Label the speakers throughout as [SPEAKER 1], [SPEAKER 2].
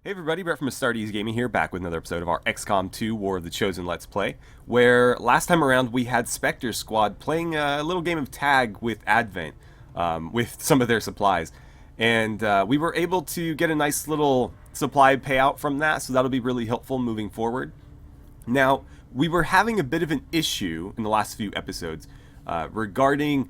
[SPEAKER 1] Hey everybody, Brett from AstartesGaming here, back with another episode of our XCOM 2 War of the Chosen Let's Play, where last time around we had Spectre Squad playing a little game of tag with Advent, with some of their supplies, and we were able to get a nice little supply payout from that, so that'll be really helpful moving forward. Now, we were having a bit of an issue in the last few episodes regarding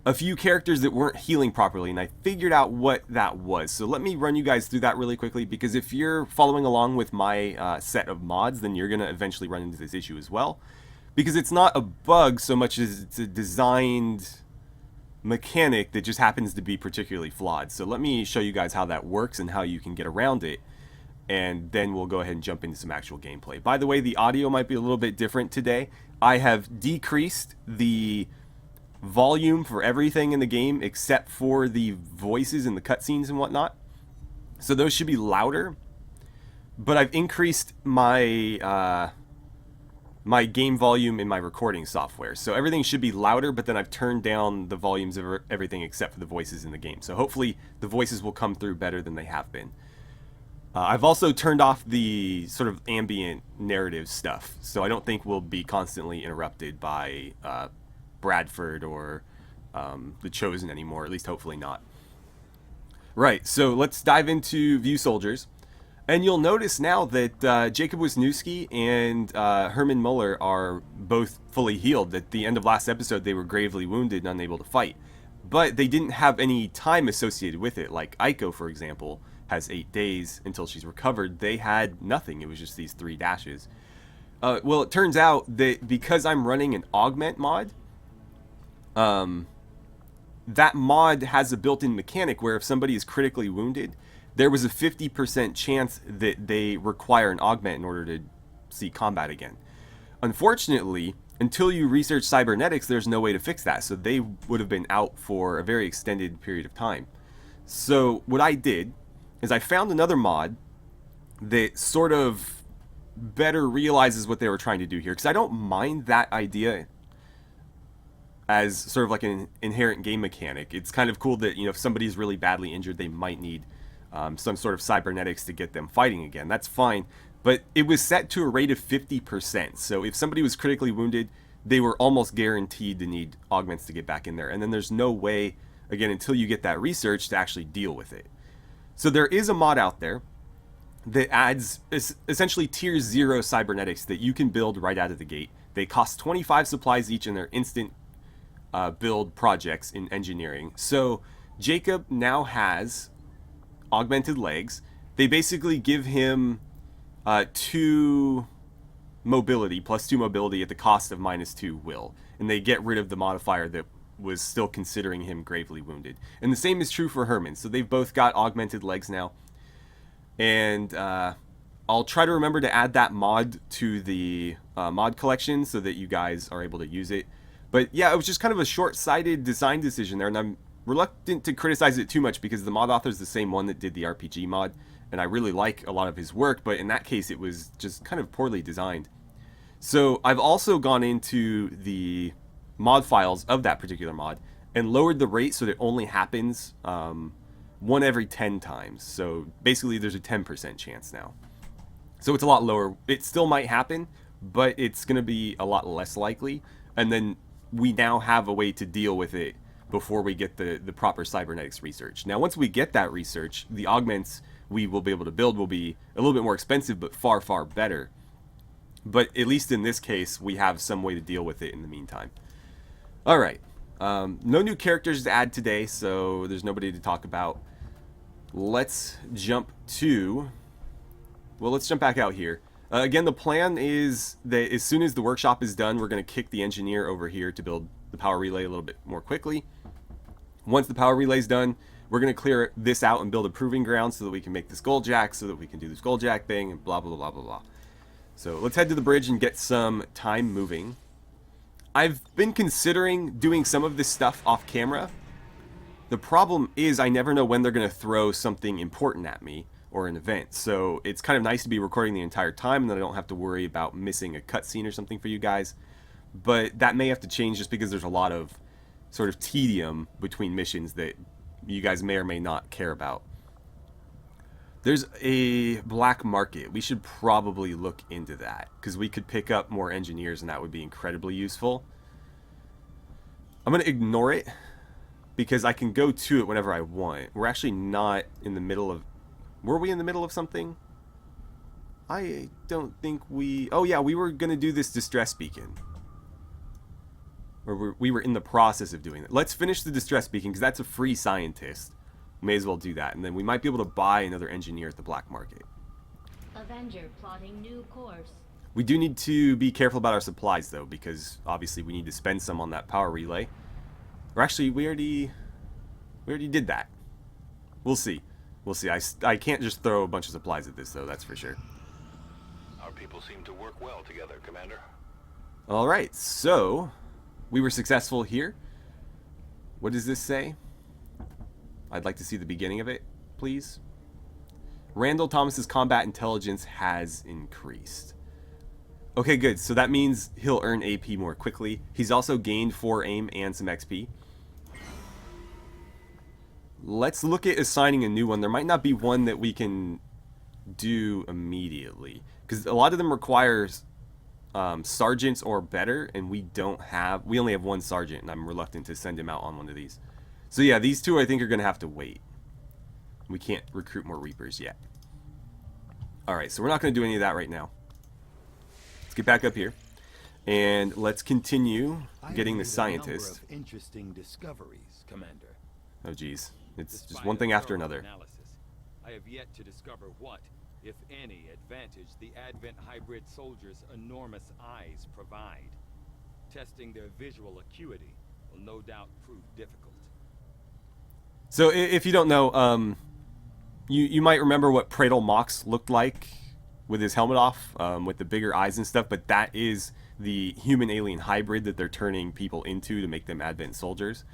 [SPEAKER 1] a few characters that weren't healing properly, and I figured out what that was. So let me run you guys through that really quickly, because if you're following along with my set of mods, then you're going to eventually run into this issue as well. Because it's not a bug so much as it's a designed mechanic that just happens to be particularly flawed. So let me show you guys how that works and how you can get around it, and then we'll go ahead and jump into some actual gameplay. By the way, the audio might be a little bit different today. I have decreased the volume for everything in the game except for the voices and the cutscenes and whatnot, so those should be louder, but I've increased my my game volume in my recording software, so everything should be louder, but then I've turned down the volumes of everything except for the voices in the game, so hopefully the voices will come through better than they have been. I've also turned off the sort of ambient narrative stuff, so I don't think we'll be constantly interrupted by Bradford or the Chosen anymore, at least hopefully not. Right, so let's dive into View Soldiers. And you'll notice now that Jacob Wisniewski and Herman Muller are both fully healed. At the end of last episode, they were gravely wounded and unable to fight. But they didn't have any time associated with it. Like Aiko, for example, has 8 days until she's recovered. They had nothing. It was just these 3 dashes. Well, it turns out that because I'm running an augment mod, that mod has a built-in mechanic where if somebody is critically wounded, there was a 50% chance that they require an augment in order to see combat again. Unfortunately, until you research cybernetics, there's no way to fix that, so they would have been out for a very extended period of time. So what I did is I found another mod that sort of better realizes what they were trying to do here, because I don't mind that idea as sort of like an inherent game mechanic. It's kind of cool that, you know, if somebody's really badly injured, they might need some sort of cybernetics to get them fighting again. That's fine, but it was set to a rate of 50%. So if somebody was critically wounded, they were almost guaranteed to need augments to get back in there. And then there's no way, again, until you get that research, to actually deal with it. So there is a mod out there that adds essentially tier 0 cybernetics that you can build right out of the gate. They cost 25 supplies each, and they're instant build projects in engineering. So Jacob now has augmented legs. They basically give him 2 mobility, plus 2 mobility at the cost of -2 will. And they get rid of the modifier that was still considering him gravely wounded. And the same is true for Herman. So they've both got augmented legs now. And I'll try to remember to add that mod to the mod collection so that you guys are able to use it. But yeah, it was just kind of a short-sighted design decision there, and I'm reluctant to criticize it too much because the mod author is the same one that did the RPG mod, and I really like a lot of his work, but in that case it was just kind of poorly designed. So I've also gone into the mod files of that particular mod and lowered the rate so that it only happens 1 every 10 times. So basically there's a 10% chance now. So it's a lot lower. It still might happen, but it's going to be a lot less likely, and then we now have a way to deal with it before we get the proper cybernetics research. Now, once we get that research, the augments we will be able to build will be a little bit more expensive, but far, far better. But at least in this case, we have some way to deal with it in the meantime. All right. No new characters to add today, so there's nobody to talk about. Let's jump to... Well, let's jump back out here. Again, the plan is that as soon as the workshop is done, we're going to kick the engineer over here to build the power relay a little bit more quickly. Once the power relay is done, we're going to clear this out and build a proving ground so that we can make this gold jack, so that we can do this gold jack thing, and blah, blah, blah, blah, blah. So let's head to the bridge and get some time moving. I've been considering doing some of this stuff off camera. The problem is I never know when they're going to throw something important at me, or an event, so it's kind of nice to be recording the entire time and then I don't have to worry about missing a cutscene or something for you guys. But that may have to change just because there's a lot of sort of tedium between missions that you guys may or may not care about. There's a black market. We should probably look into that, because we could pick up more engineers and that would be incredibly useful. I'm going to ignore it, because I can go to it whenever I want. We're actually not in the middle of... Were we in the middle of something? I don't think we... Oh yeah, we were going to do this distress beacon. Or we were in the process of doing it. Let's finish the distress beacon, because that's a free scientist. May as well do that, and then we might be able to buy another engineer at the black market.
[SPEAKER 2] Avenger plotting new course.
[SPEAKER 1] We do need to be careful about our supplies, though, because obviously we need to spend some on that power relay. Or actually, we already did that. We'll see. We'll see. I can't just throw a bunch of supplies at this, though, that's for sure.
[SPEAKER 3] Our people seem to work well together, Commander.
[SPEAKER 1] Alright, so we were successful here. What does this say? I'd like to see the beginning of it, please. Randall Thomas's combat intelligence has increased. Okay, good. So that means he'll earn AP more quickly. He's also gained 4 aim and some XP. Let's look at assigning a new one. There might not be one that we can do immediately, because a lot of them require sergeants or better, and we only have 1 sergeant, and I'm reluctant to send him out on one of these. So yeah, these 2 I think are going to have to wait. We can't recruit more Reapers yet. Alright, so we're not going to do any of that right now. Let's get back up here. And let's continue getting the scientist.
[SPEAKER 4] Interesting discoveries, Commander.
[SPEAKER 1] Oh geez, it's just one thing after another.
[SPEAKER 4] Analysis, I have yet to discover what, if any, advantage the Advent hybrid soldiers' enormous eyes provide. Testing their visual acuity will no doubt prove difficult.
[SPEAKER 1] So if you don't know, you might remember what Praetor Mox looked like with his helmet off, with the bigger eyes and stuff, but that is the human-alien hybrid that they're turning people into to make them Advent soldiers.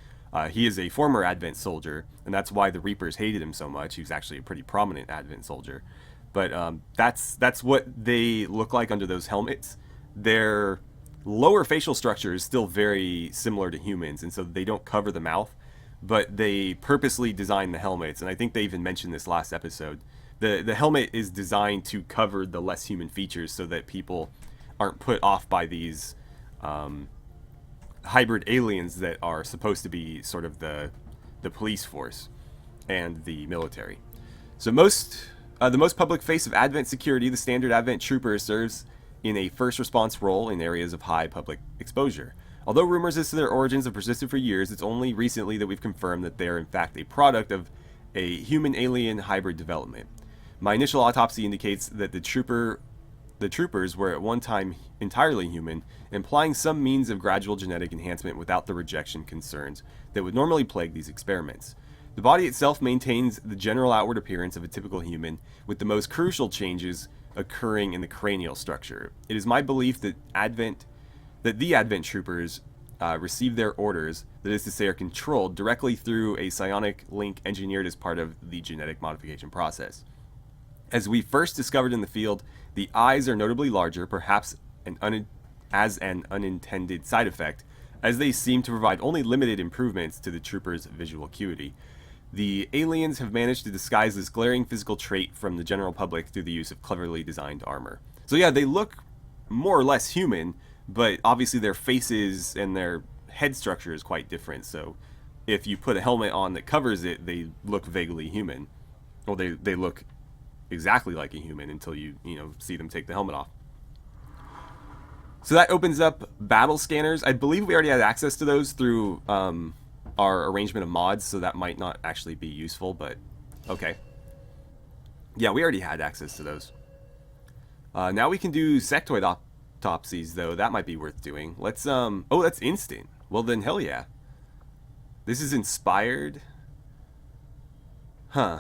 [SPEAKER 1] He is a former Advent soldier, and that's why the Reapers hated him so much. He was actually a pretty prominent Advent soldier. But that's what they look like under those helmets. Their lower facial structure is still very similar to humans, and so they don't cover the mouth. But they purposely designed the helmets, and I think they even mentioned this last episode. The helmet is designed to cover the less human features so that people aren't put off by these hybrid aliens that are supposed to be sort of the police force and the military. So the most public face of Advent security, the standard Advent trooper, serves in a first response role in areas of high public exposure. Although rumors as to their origins have persisted for years, it's only recently that we've confirmed that they are in fact a product of a human-alien hybrid development. My initial autopsy indicates that the troopers were at one time entirely human, implying some means of gradual genetic enhancement without the rejection concerns that would normally plague these experiments. The body itself maintains the general outward appearance of a typical human, with the most crucial changes occurring in the cranial structure. It is my belief that the Advent troopers receive their orders, that is to say, are controlled directly through a psionic link engineered as part of the genetic modification process. As we first discovered in the field, the eyes are notably larger, perhaps as an unintended side effect, as they seem to provide only limited improvements to the troopers' visual acuity. The aliens have managed to disguise this glaring physical trait from the general public through the use of cleverly designed armor. So yeah, they look more or less human, but obviously their faces and their head structure is quite different, so if you put a helmet on that covers it, they look vaguely human. Well, they look exactly like a human until you see them take the helmet off. So that opens up battle scanners. I believe we already had access to those through our arrangement of mods, so that might not actually be useful, but okay. Yeah, we already had access to those. Now we can do sectoid autopsies, though. That might be worth doing. Let's, oh, that's instant. Well, then, hell yeah. This is inspired. Huh.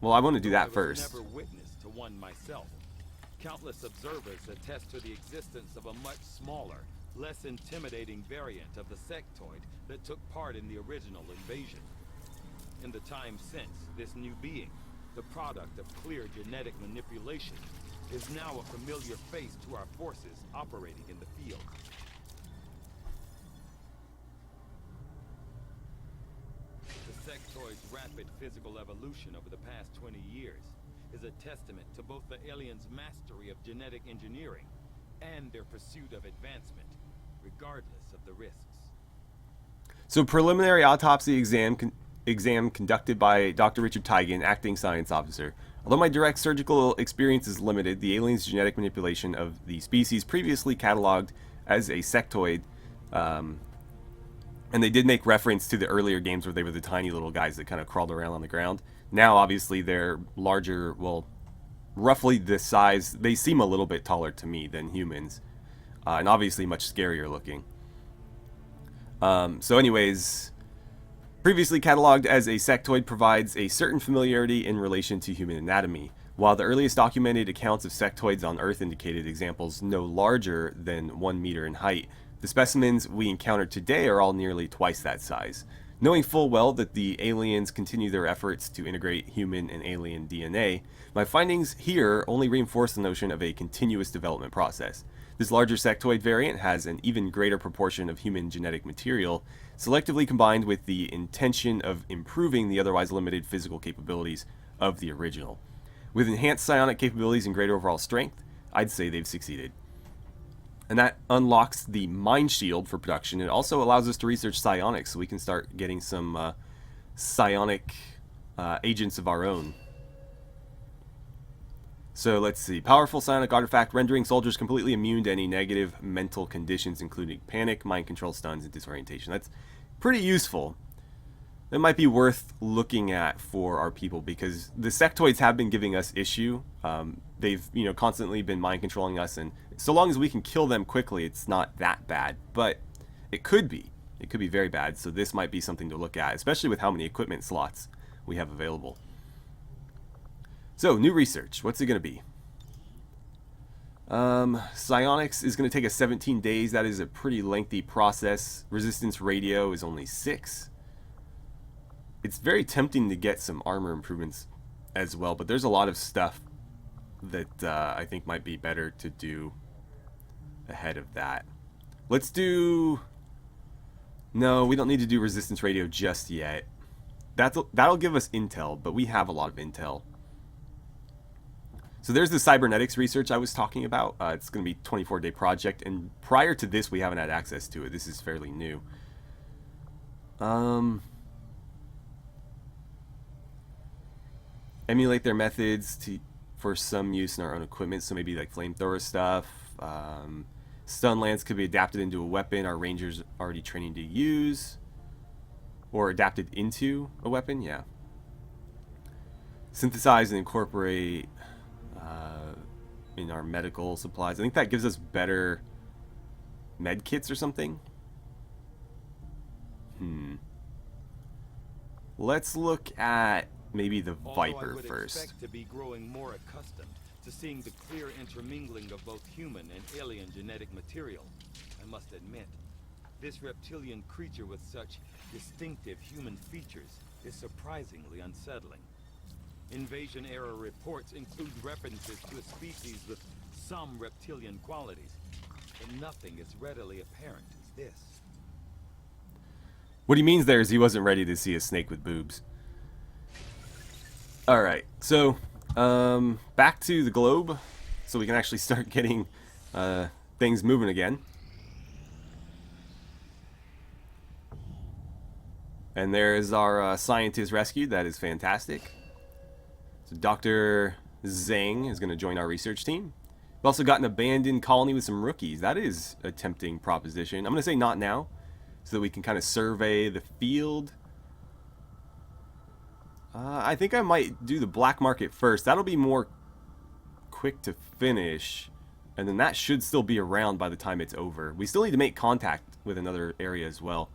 [SPEAKER 1] Well, I want to do that first.
[SPEAKER 4] Never witness to one myself. Countless observers attest to the existence of a much smaller, less intimidating variant of the sectoid that took part in the original invasion. In the time since, this new being, the product of clear genetic manipulation, is now a familiar face to our forces operating in the field. The sectoid's rapid physical evolution over the past 20 years is a testament to both the aliens' mastery of genetic engineering and their pursuit of advancement, regardless of the risks.
[SPEAKER 1] So preliminary autopsy exam conducted by Dr. Richard Teigen, acting science officer. Although my direct surgical experience is limited, the aliens' genetic manipulation of the species previously cataloged as a sectoid, and they did make reference to the earlier games where they were the tiny little guys that kind of crawled around on the ground. Now, obviously, they're larger, well, roughly the size. They seem a little bit taller to me than humans, and obviously much scarier looking. So anyways, previously cataloged as a sectoid provides a certain familiarity in relation to human anatomy. While the earliest documented accounts of sectoids on Earth indicated examples no larger than 1 meter in height, the specimens we encounter today are all nearly twice that size. Knowing full well that the aliens continue their efforts to integrate human and alien DNA, my findings here only reinforce the notion of a continuous development process. This larger sectoid variant has an even greater proportion of human genetic material, selectively combined with the intention of improving the otherwise limited physical capabilities of the original. With enhanced psionic capabilities and greater overall strength, I'd say they've succeeded. And that unlocks the mind shield for production. It also allows us to research psionics, so we can start getting some psionic agents of our own. So let's see. Powerful psionic artifact rendering soldiers completely immune to any negative mental conditions, including panic, mind control, stuns, and disorientation. That's pretty useful. That might be worth looking at for our people, because the sectoids have been giving us issue. They've, constantly been mind controlling us, and so long as we can kill them quickly, it's not that bad. But it could be. It could be very bad. So this might be something to look at, especially with how many equipment slots we have available. So, new research. What's it going to be? Psionics is going to take us 17 days. That is a pretty lengthy process. Resistance radio is only 6. It's very tempting to get some armor improvements as well, but there's a lot of stuff that I think might be better to do ahead of that. Let's do... No, we don't need to do resistance radio just yet. That'll give us intel, but we have a lot of intel. So there's the cybernetics research I was talking about. It's going to be a 24-day project, and prior to this, we haven't had access to it. This is fairly new. Emulate their methods for some use in our own equipment, so maybe like flamethrower stuff. Stun lance could be adapted into a weapon our rangers already training to use, or adapted into a weapon. Yeah. Synthesize and incorporate in our medical supplies. I think that gives us better med kits or something. Let's look at maybe the Viper first.
[SPEAKER 4] I would expect to be growing more accustomed to seeing the clear intermingling of both human and alien genetic material, I must admit, this reptilian creature with such distinctive human features is surprisingly unsettling. Invasion-era reports include references to a species with some reptilian qualities, but nothing as readily apparent as this.
[SPEAKER 1] What he means there is he wasn't ready to see a snake with boobs. Alright, so back to the globe, so we can actually start getting things moving again. And there is our scientist rescued. That is fantastic. So Dr. Zhang is going to join our research team. We've also got an abandoned colony with some rookies. That is a tempting proposition. I'm going to say not now, so that we can kind of survey the field. I think I might do the black market first. That'll be more quick to finish, and then that should still be around by the time it's over. We still need to make contact with another area as well.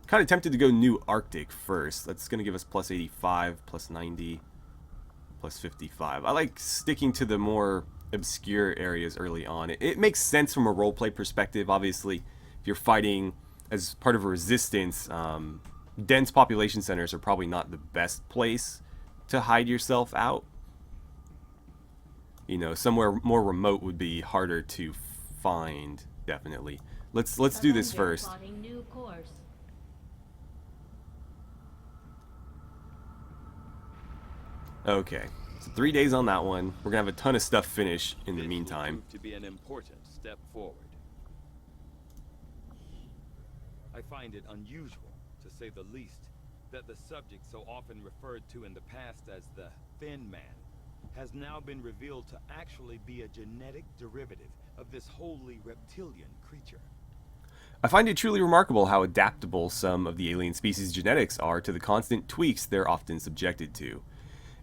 [SPEAKER 1] Kind of tempted to go New Arctic first. That's going to give us plus 85, plus 90, plus 55. I like sticking to the more obscure areas early on. It makes sense from a roleplay perspective. Obviously, if you're fighting as part of a resistance, dense population centers are probably not the best place to hide yourself out. You know, somewhere more remote would be harder to find, definitely. Let's do this first.
[SPEAKER 2] New course.
[SPEAKER 1] Okay. So 3 days on that one. We're gonna have a ton of stuff finished in the
[SPEAKER 4] This will
[SPEAKER 1] meantime.
[SPEAKER 4] prove to be an important step forward. I find it unusual, to say the least, that the subject so often referred to in the past as the Thin Man has now been revealed to actually be a genetic derivative of this wholly reptilian creature.
[SPEAKER 1] I find it truly remarkable how adaptable some of the alien species' genetics are to the constant tweaks they're often subjected to.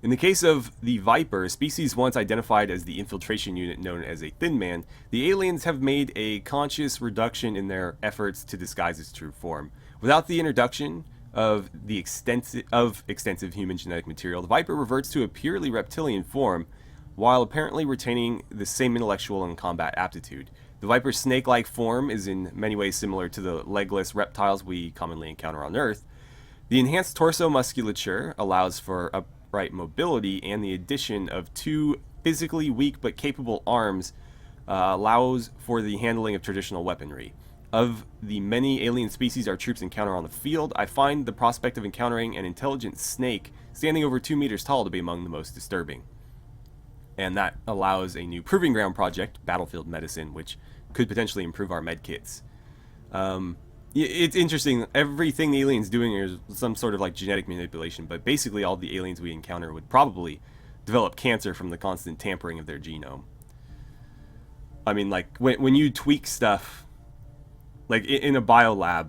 [SPEAKER 1] In the case of the Viper, a species once identified as the infiltration unit known as a Thin Man, the aliens have made a conscious reduction in their efforts to disguise its true form. Without the introduction of the extensive human genetic material, the Viper reverts to a purely reptilian form, while apparently retaining the same intellectual and combat aptitude. The Viper's snake-like form is in many ways similar to the legless reptiles we commonly encounter on Earth. The enhanced torso musculature allows for upright mobility, and the addition of 2 physically weak but capable arms allows for the handling of traditional weaponry. Of the many alien species our troops encounter on the field, I find the prospect of encountering an intelligent snake standing over 2 meters tall to be among the most disturbing. And that allows a new proving ground project, Battlefield Medicine, which could potentially improve our med kits. It's interesting. Everything the aliens doing is some sort of like genetic manipulation, but basically all the aliens we encounter would probably develop cancer from the constant tampering of their genome. I mean, like when you tweak stuff, like in a biolab,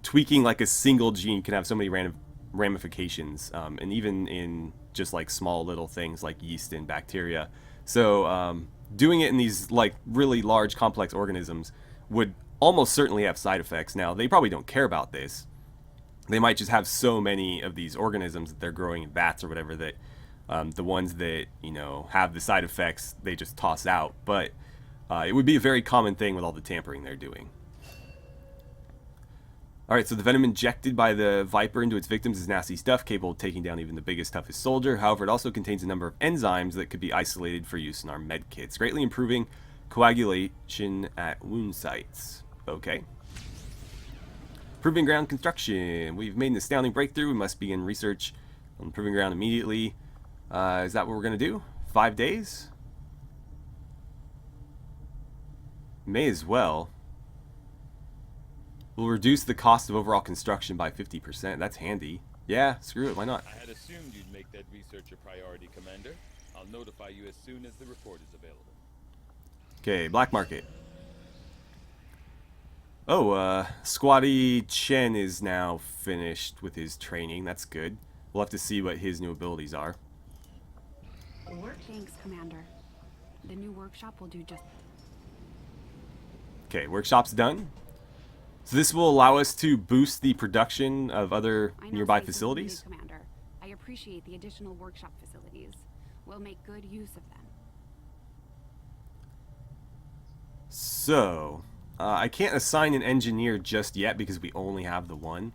[SPEAKER 1] tweaking like a single gene can have so many random ramifications, and even in just like small little things like yeast and bacteria. So doing it in these like really large complex organisms would almost certainly have side effects. Now they probably don't care about this. They might just have so many of these organisms that they're growing in vats or whatever that the ones that have the side effects they just toss out. But it would be a very common thing with all the tampering they're doing. Alright, so the venom injected by the Viper into its victims is nasty stuff, capable of taking down even the biggest, toughest soldier. However, it also contains a number of enzymes that could be isolated for use in our med kits, greatly improving coagulation at wound sites. Okay. Proving ground construction. We've made an astounding breakthrough. We must begin research on the proving ground immediately. Is that what we're going to do? 5 days? May as well. Will reduce the cost of overall construction by 50%. That's handy. Yeah, screw it. Why not?
[SPEAKER 4] I had assumed you'd make that research a priority, Commander. I'll notify you as soon as the report is available.
[SPEAKER 1] Okay, black market. Oh, Squatty Chen is now finished with his training. That's good. We'll have to see what his new abilities are.
[SPEAKER 5] Thanks, Commander. The new workshop will do just...
[SPEAKER 1] Okay, workshop's done. So this will allow us to boost the production of other nearby facilities.
[SPEAKER 5] Commander. I appreciate the additional workshop facilities. We'll make good use of them.
[SPEAKER 1] So, I can't assign an engineer just yet because we only have the one.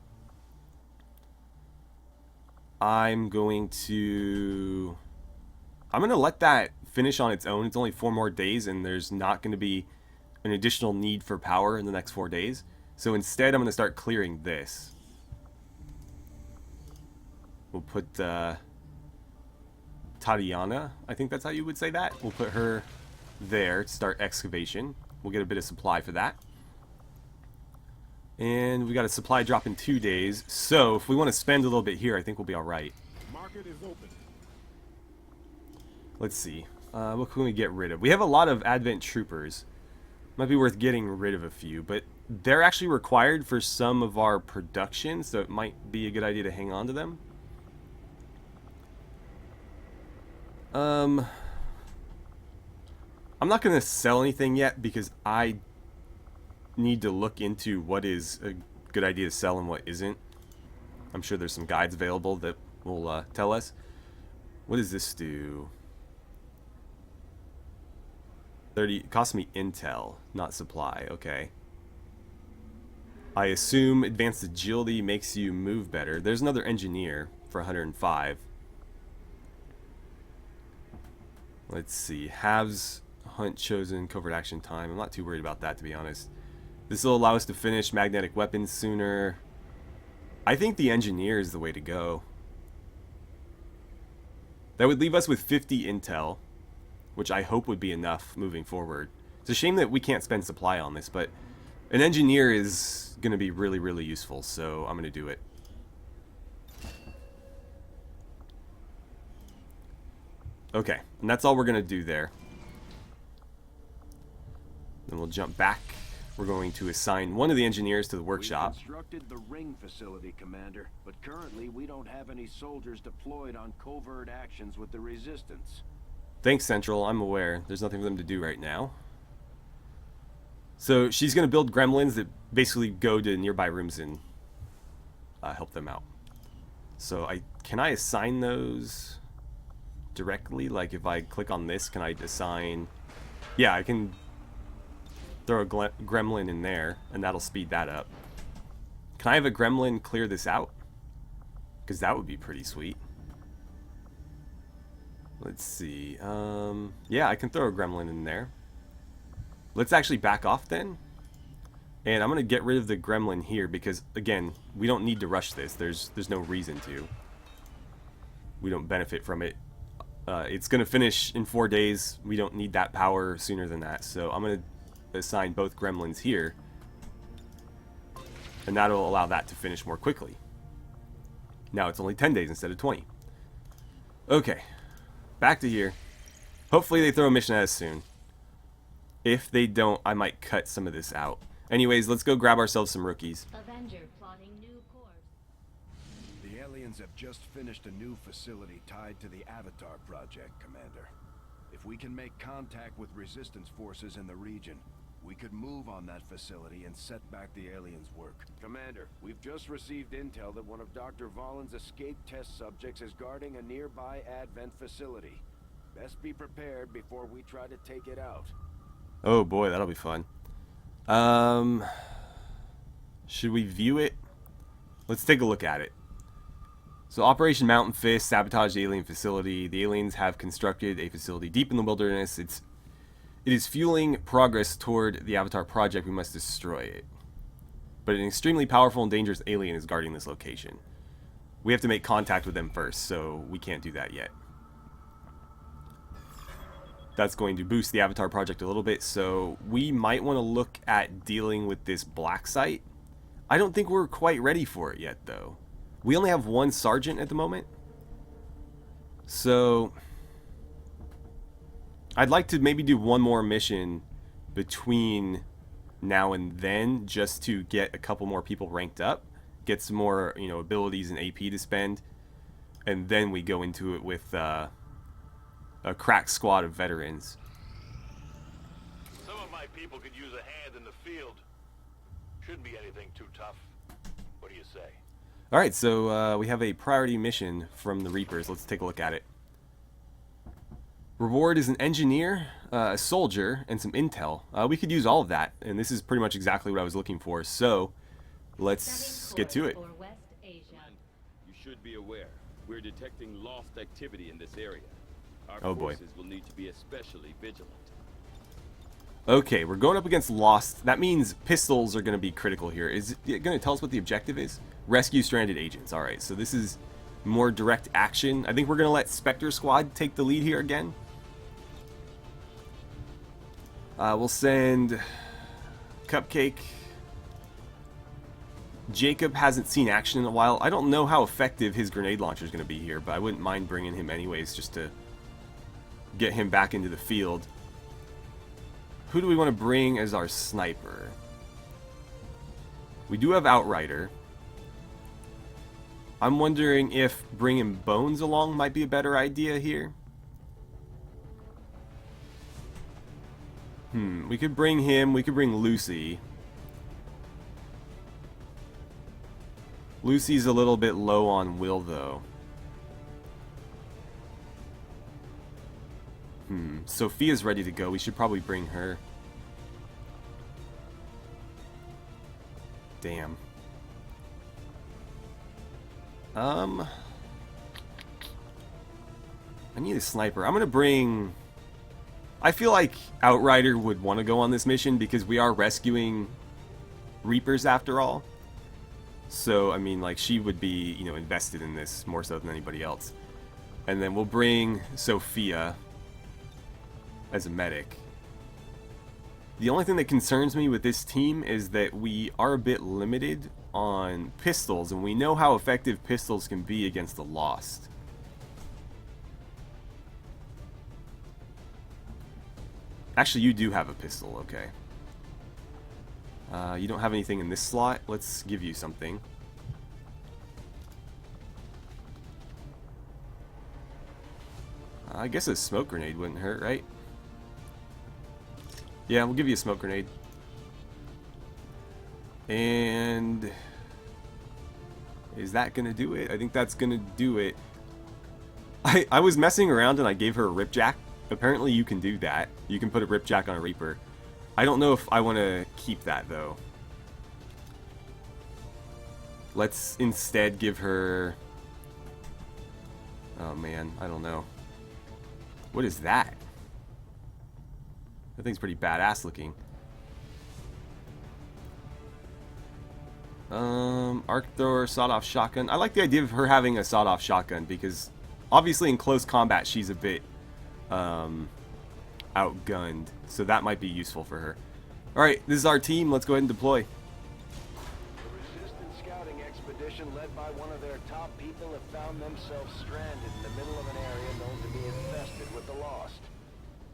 [SPEAKER 1] I'm going to let that finish on its own. It's only 4 more days and there's not going to be an additional need for power in the next 4 days. So instead, I'm going to start clearing this. We'll put Tatiana, I think that's how you would say that. We'll put her there to start excavation. We'll get a bit of supply for that. And we got a supply drop in 2 days. So if we want to spend a little bit here, I think we'll be alright.
[SPEAKER 6] Market is open.
[SPEAKER 1] Let's see. What can we get rid of? We have a lot of Advent Troopers. Might be worth getting rid of a few, but they're actually required for some of our production, so it might be a good idea to hang on to them. I'm not going to sell anything yet because I need to look into what is a good idea to sell and what isn't. I'm sure there's some guides available that will tell us. What does this do? 30 cost me intel, not supply. Okay. I assume advanced agility makes you move better. There's another engineer for 105. Let's see. Halves hunt chosen covert action time. I'm not too worried about that, to be honest. This will allow us to finish magnetic weapons sooner. I think the engineer is the way to go. That would leave us with 50 intel, which I hope would be enough moving forward. It's a shame that we can't spend supply on this, but an engineer is going to be really, really useful, so I'm going to do it. Okay, and that's all we're going to do there. Then we'll jump back. We're going to assign one of the engineers to the workshop.
[SPEAKER 6] We constructed the ring facility, Commander, but currently we don't have any soldiers deployed on covert actions with the Resistance.
[SPEAKER 1] Thanks, Central. I'm aware. There's nothing for them to do right now. So she's going to build gremlins that basically go to nearby rooms and help them out. So can I assign those directly? Like if I click on this, can I assign... Yeah, I can throw a gremlin in there, and that'll speed that up. Can I have a gremlin clear this out? Because that would be pretty sweet. Let's see. Yeah, I can throw a gremlin in there. Let's actually back off then. And I'm going to get rid of the gremlin here because, again, we don't need to rush this. There's no reason to. We don't benefit from it. It's going to finish in 4 days. We don't need that power sooner than that. So I'm going to assign both gremlins here. And that'll allow that to finish more quickly. Now it's only 10 days instead of 20. Okay. Back to here. Hopefully they throw a mission at us soon. If they don't, I might cut some of this out. Anyways, let's go grab ourselves some rookies.
[SPEAKER 2] Avenger plotting new course.
[SPEAKER 6] The aliens have just finished a new facility tied to the Avatar project, Commander. If we can make contact with Resistance forces in the region, we could move on that facility and set back the aliens' work. Commander, we've just received intel that one of Dr. Vollin's escape test subjects is guarding a nearby Advent facility. Best be prepared before we try to take it out.
[SPEAKER 1] Oh boy, that'll be fun. Should we view it? Let's take a look at it. So Operation Mountain Fist, sabotage the alien facility. The aliens have constructed a facility deep in the wilderness. It is fueling progress toward the Avatar project. We must destroy it. But an extremely powerful and dangerous alien is guarding this location. We have to make contact with them first, so we can't do that yet. That's going to boost the Avatar project a little bit, so we might want to look at dealing with this black site. I don't think we're quite ready for it yet, though. We only have one sergeant at the moment. So I'd like to maybe do one more mission between now and then, just to get a couple more people ranked up, get some more, abilities and AP to spend, and then we go into it with a crack squad of veterans.
[SPEAKER 3] Some of my people could use a hand in the field. Shouldn't be anything too tough. What do you say?
[SPEAKER 1] Alright, so we have a priority mission from the Reapers. Let's take a look at it. Reward is an engineer, a soldier, and some intel. We could use all of that, and this is pretty much exactly what I was looking for, so let's get to it.
[SPEAKER 2] For West Asia.
[SPEAKER 4] You should be aware, we're detecting lost activity in this area. Our
[SPEAKER 1] Oh boy.
[SPEAKER 4] forces will need to be especially vigilant.
[SPEAKER 1] Okay, we're going up against Lost. That means pistols are going to be critical here. Is it going to tell us what the objective is? Rescue stranded agents. Alright, so this is more direct action. I think we're going to let Spectre Squad take the lead here again. We'll send Cupcake. Jacob hasn't seen action in a while. I don't know how effective his grenade launcher is going to be here, but I wouldn't mind bringing him anyways just to get him back into the field. Who do we want to bring as our sniper? We do have Outrider. I'm wondering if bringing Bones along might be a better idea here. We could bring him. We could bring Lucy. Lucy's a little bit low on will, though. Sophia's ready to go. We should probably bring her. Damn. I need a sniper. I'm gonna bring... I feel like Outrider would want to go on this mission because we are rescuing Reapers after all. So, I mean, like, she would be, invested in this more so than anybody else. And then we'll bring Sophia as a medic. The only thing that concerns me with this team is that we are a bit limited on pistols, and we know how effective pistols can be against the Lost. Actually, you do have a pistol, okay. You don't have anything in this slot. Let's give you something. I guess a smoke grenade wouldn't hurt, right? Yeah, we'll give you a smoke grenade. And is that gonna do it? I think that's gonna do it. I was messing around and I gave her a ripjack. Apparently you can do that. You can put a ripjack on a Reaper. I don't know if I want to keep that though. Let's instead give her... Oh man, I don't know. What is that? That thing's pretty badass looking. Arc thrower, sawed-off shotgun. I like the idea of her having a sawed-off shotgun because obviously in close combat she's a bit outgunned, so that might be useful for her. Alright, this is our team. Let's go ahead and deploy.
[SPEAKER 6] The resistance scouting expedition led by one of their top people have found themselves stranded in the middle of an area known to be infested with the Lost.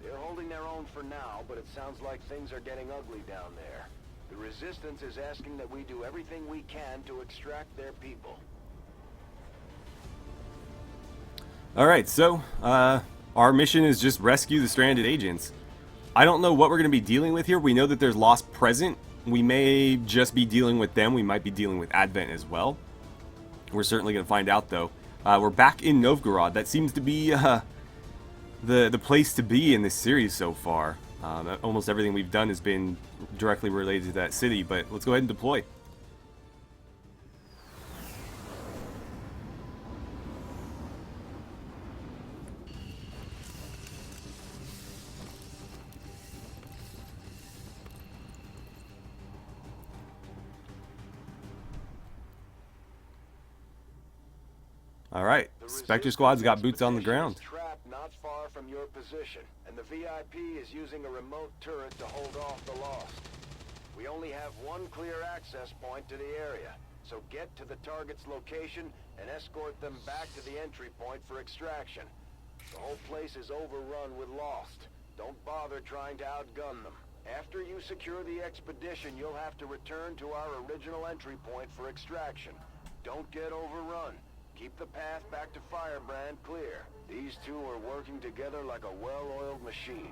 [SPEAKER 6] They're holding their own for now, but it sounds like things are getting ugly down there. The resistance is asking that we do everything we can to extract their people.
[SPEAKER 1] Alright, so our mission is just rescue the stranded agents. I don't know what we're going to be dealing with here. We know that there's Lost present. We may just be dealing with them. We might be dealing with Advent as well. We're certainly going to find out, though. We're back in Novgorod. That seems to be the place to be in this series so far. Almost everything we've done has been directly related to that city, but let's go ahead and deploy. Alright, Spectre Squad's got boots on the ground.
[SPEAKER 6] Trapped not far from your position, and the VIP is using a remote turret to hold off the Lost. We only have one clear access point to the area, so get to the target's location and escort them back to the entry point for extraction. The whole place is overrun with Lost. Don't bother trying to outgun them. After you secure the expedition, you'll have to return to our original entry point for extraction. Don't get overrun. Keep the path back to Firebrand clear. These two are working together like a well-oiled machine.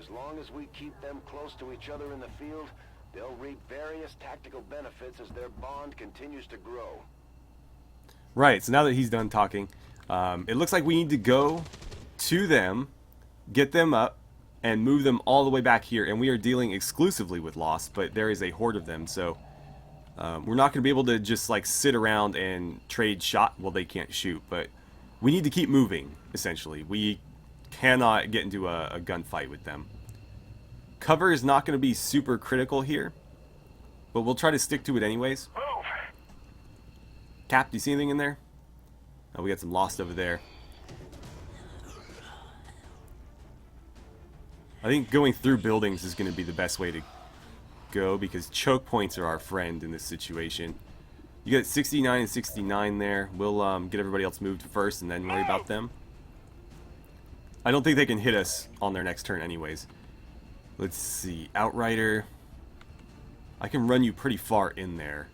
[SPEAKER 6] As long as we keep them close to each other in the field, they'll reap various tactical benefits as their bond continues to grow.
[SPEAKER 1] Right, so now that he's done talking, it looks like we need to go to them, get them up, and move them all the way back here. And we are dealing exclusively with Lost, but there is a horde of them, so... we're not going to be able to just like sit around and trade shot. Well, they can't shoot, but we need to keep moving, essentially. We cannot get into a gunfight with them. Cover is not going to be super critical here, but we'll try to stick to it anyways.
[SPEAKER 3] Move!
[SPEAKER 1] Cap, do you see anything in there? Oh, we got some Lost over there. I think going through buildings is going to be the best way to go, because choke points are our friend in this situation. You got 69 and 69 there. We'll get everybody else moved first and then worry about them. I don't think they can hit us on their next turn anyways. Let's see. Outrider. I can run you pretty far in there.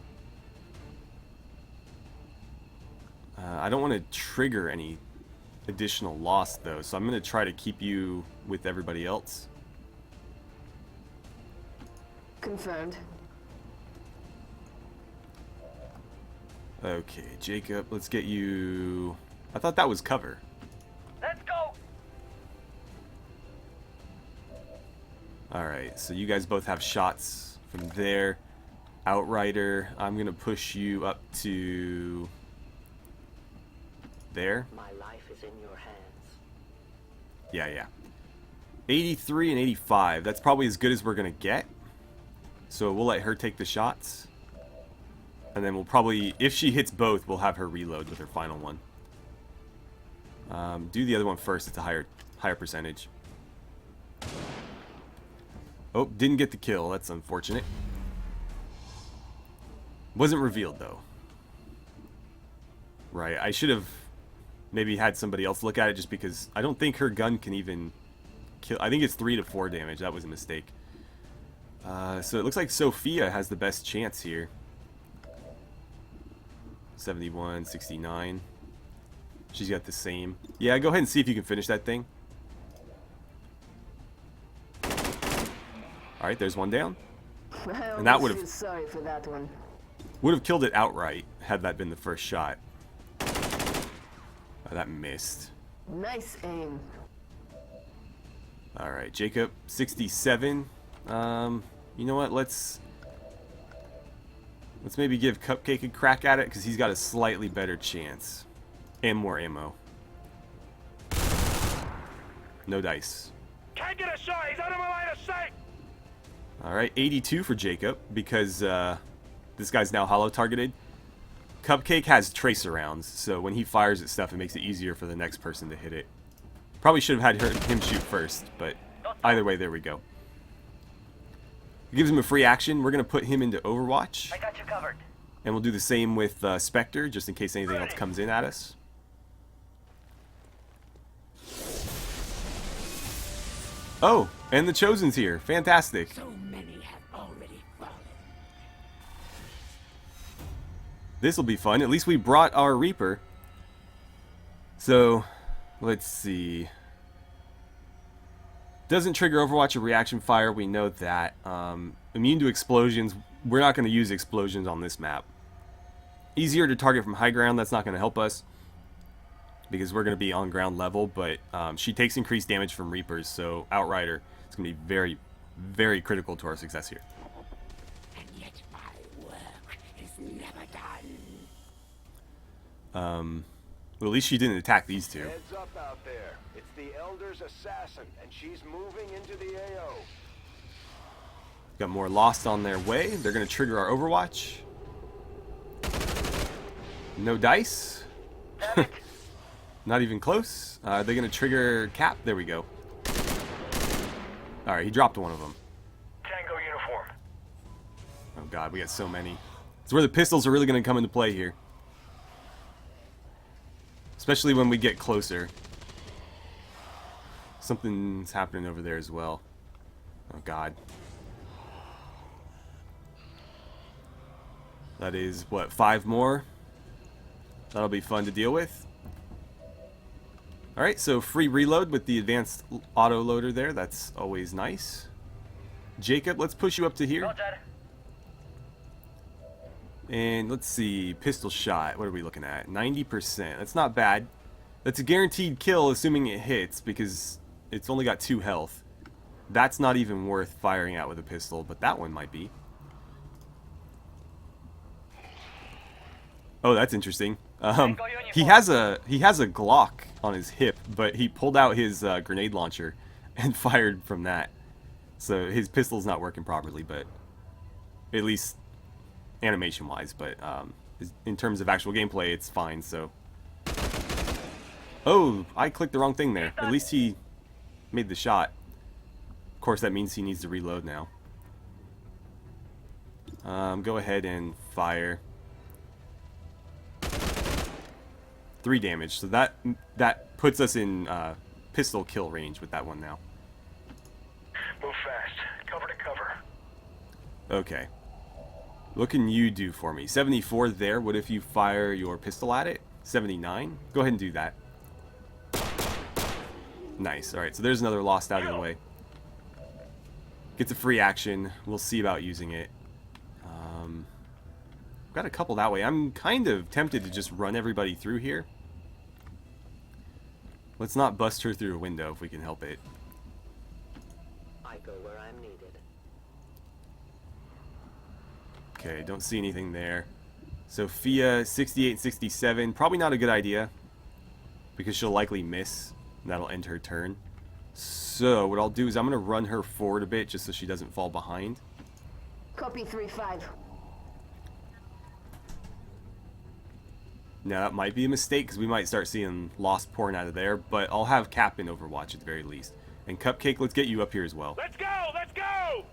[SPEAKER 1] I don't want to trigger any additional loss though, so I'm going to try to keep you with everybody else.
[SPEAKER 7] Confirmed.
[SPEAKER 1] Okay, Jacob, let's get you... I thought that was cover.
[SPEAKER 3] Let's go!
[SPEAKER 1] Alright, so you guys both have shots from there. Outrider, I'm going to push you up to... there.
[SPEAKER 7] My life is in your hands.
[SPEAKER 1] Yeah. 83 and 85. That's probably as good as we're going to get. So we'll let her take the shots. And then we'll probably, if she hits both, we'll have her reload with her final one. Do the other one first. It's a higher percentage. Oh, didn't get the kill. That's unfortunate. Wasn't revealed, though. Right, I should have maybe had somebody else look at it just because I don't think her gun can even kill. I think it's 3 to 4 damage. That was a mistake. So it looks like Sophia has the best chance here. 71, 69. She's got the same. Yeah, go ahead and see if you can finish that thing. Alright, there's one down. And that would have
[SPEAKER 7] sorry for that one.
[SPEAKER 1] would have killed it outright had that been the first shot. Oh, that missed.
[SPEAKER 7] Nice aim.
[SPEAKER 1] Alright, Jacob, 67. You know what? Let's maybe give Cupcake a crack at it, because he's got a slightly better chance. And more ammo. No dice.
[SPEAKER 3] Can't get a shot. He's out of my line of sight.
[SPEAKER 1] Alright, 82 for Jacob, because this guy's now hollow targeted. Cupcake has tracer rounds, so when he fires at stuff, it makes it easier for the next person to hit it. Probably should have had him shoot first, but either way, there we go. It gives him a free action. We're going to put him into Overwatch.
[SPEAKER 3] I got you covered.
[SPEAKER 1] And we'll do the same with Spectre, just in case anything else comes in at us. Oh, and the Chosen's here. Fantastic.
[SPEAKER 7] So many have already fallen.
[SPEAKER 1] This will be fun. At least we brought our Reaper. So, let's see. Doesn't trigger Overwatch or reaction fire. We know that. Immune to explosions. We're not going to use explosions on this map. Easier to target from high ground. That's not going to help us, because we're going to be on ground level. But she takes increased damage from Reapers. So Outrider is going to be very, very critical to our success here.
[SPEAKER 7] And yet my work is never done.
[SPEAKER 1] Well, at least she didn't attack these two.
[SPEAKER 6] Heads up out there. It's the Elder's assassin, and she's moving into the AO.
[SPEAKER 1] Got more Lost on their way. They're going to trigger our Overwatch. No dice. Not even close. They're going to trigger Cap. There we go. Alright, he dropped one of them.
[SPEAKER 3] Tango uniform.
[SPEAKER 1] Oh god, we got so many. It's where the pistols are really going to come into play here. Especially when we get closer. Something's happening over there as well. Oh god. That is, what, 5 more? That'll be fun to deal with. Alright, so free reload with the advanced auto loader there. That's always nice. Jacob, let's push you up to here. And let's see, pistol shot. What are we looking at? 90%. That's not bad. That's a guaranteed kill, assuming it hits, because it's only got 2 health. That's not even worth firing out with a pistol, but that one might be. Oh, that's interesting. He has a Glock on his hip, but he pulled out his grenade launcher and fired from that. So his pistol's not working properly, but at least animation-wise. But in terms of actual gameplay, it's fine. So, oh, I clicked the wrong thing there. At least he made the shot. Of course, that means he needs to reload now. Go ahead and fire. 3 damage, so that puts us in pistol kill range with that one now.
[SPEAKER 3] Move fast. Cover to cover.
[SPEAKER 1] Okay. What can you do for me? 74 there. What if you fire your pistol at it? 79? Go ahead and do that. Nice. Alright, so there's another Lost out of the way. Gets a free action. We'll see about using it. Got a couple that way. I'm kind of tempted to just run everybody through here. Let's not bust her through a window if we can help it.
[SPEAKER 7] I go where I'm needed.
[SPEAKER 1] Okay, don't see anything there. Sophia, 68, 67. Probably not a good idea, because she'll likely miss, and that'll end her turn. So what I'll do is I'm going to run her forward a bit just so she doesn't fall behind.
[SPEAKER 7] Copy 3-5.
[SPEAKER 1] Now that might be a mistake because we might start seeing lost pouring out of there, but I'll have Cap in Overwatch at the very least. And Cupcake, let's get you up here as well.
[SPEAKER 3] Let's go! Let's go!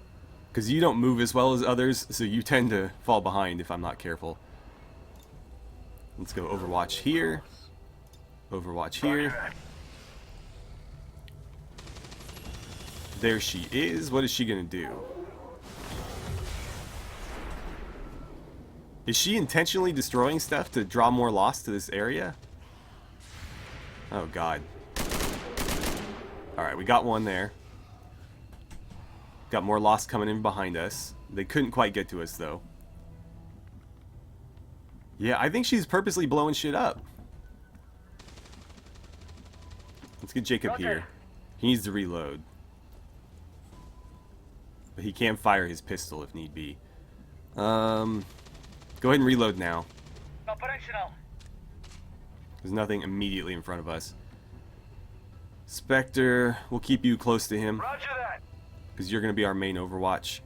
[SPEAKER 1] Because you don't move as well as others, so you tend to fall behind if I'm not careful. Let's go Overwatch here. Overwatch here. There she is. What is she going to do? Is she intentionally destroying stuff to draw more loss to this area? Oh, God. Alright, we got one there. Got more loss coming in behind us. They couldn't quite get to us, though. Yeah, I think she's purposely blowing shit up. Let's get Jacob here. He needs to reload. But he can fire his pistol if need be. Go ahead and reload now.
[SPEAKER 3] Operational.
[SPEAKER 1] There's nothing immediately in front of us. Spectre, we'll keep you close to him.
[SPEAKER 3] Roger that.
[SPEAKER 1] Because you're going to be our main Overwatch.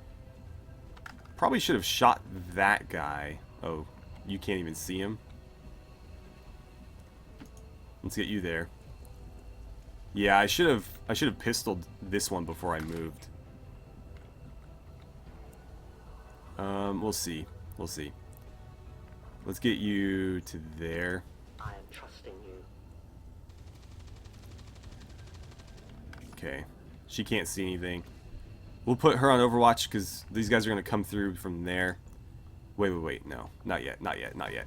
[SPEAKER 1] Probably should have shot that guy. Oh, you can't even see him. Let's get you there. Yeah, I should have pistoled this one before I moved. We'll see. We'll see. Let's get you to there.
[SPEAKER 7] I am trusting you.
[SPEAKER 1] Okay. She can't see anything. We'll put her on Overwatch because these guys are going to come through from there. Wait. No. Not yet. Not yet. Not yet.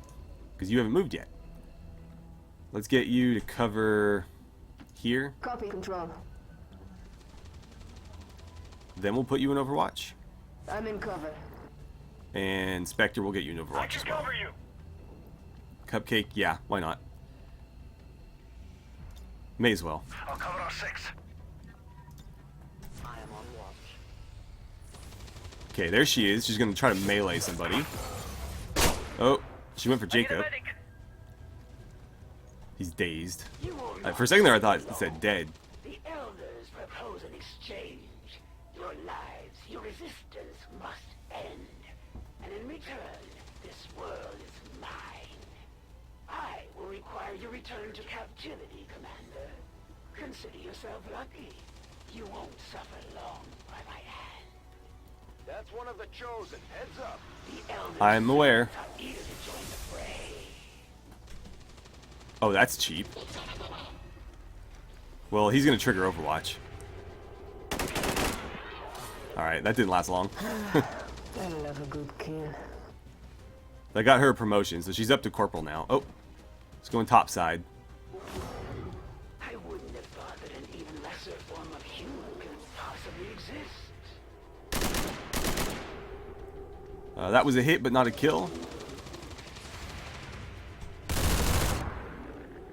[SPEAKER 1] Because you haven't moved yet. Let's get you to cover here.
[SPEAKER 8] Copy, Control.
[SPEAKER 1] Then we'll put you in Overwatch.
[SPEAKER 8] I'm in cover.
[SPEAKER 1] And Spectre will get you in Overwatch as well.
[SPEAKER 3] you.
[SPEAKER 1] Cupcake, yeah, why not? May as well.
[SPEAKER 3] I'll cover our 6.
[SPEAKER 7] I am on watch.
[SPEAKER 1] Okay, there she is. She's gonna try to melee somebody. Oh, she went for Jacob. He's dazed. For a second there I thought it said dead.
[SPEAKER 7] The elders propose an exchange. Your lives, your resistance must end. And in return, this world is mine. I will require your return to captivity, Commander. Consider yourself lucky. You won't suffer long by my hand.
[SPEAKER 3] That's one of the chosen. Heads up.
[SPEAKER 7] The elders
[SPEAKER 1] I'm aware.
[SPEAKER 7] are eager to join the fray.
[SPEAKER 1] Oh, that's cheap. Well, he's gonna trigger Overwatch. Alright, that didn't last long.
[SPEAKER 8] I love a good kill.
[SPEAKER 1] I got her a promotion, so she's up to Corporal now. Oh, let's go in top side.
[SPEAKER 7] I wouldn't have thought that an even lesser form of human could possibly exist.
[SPEAKER 1] That was a hit, but not a kill.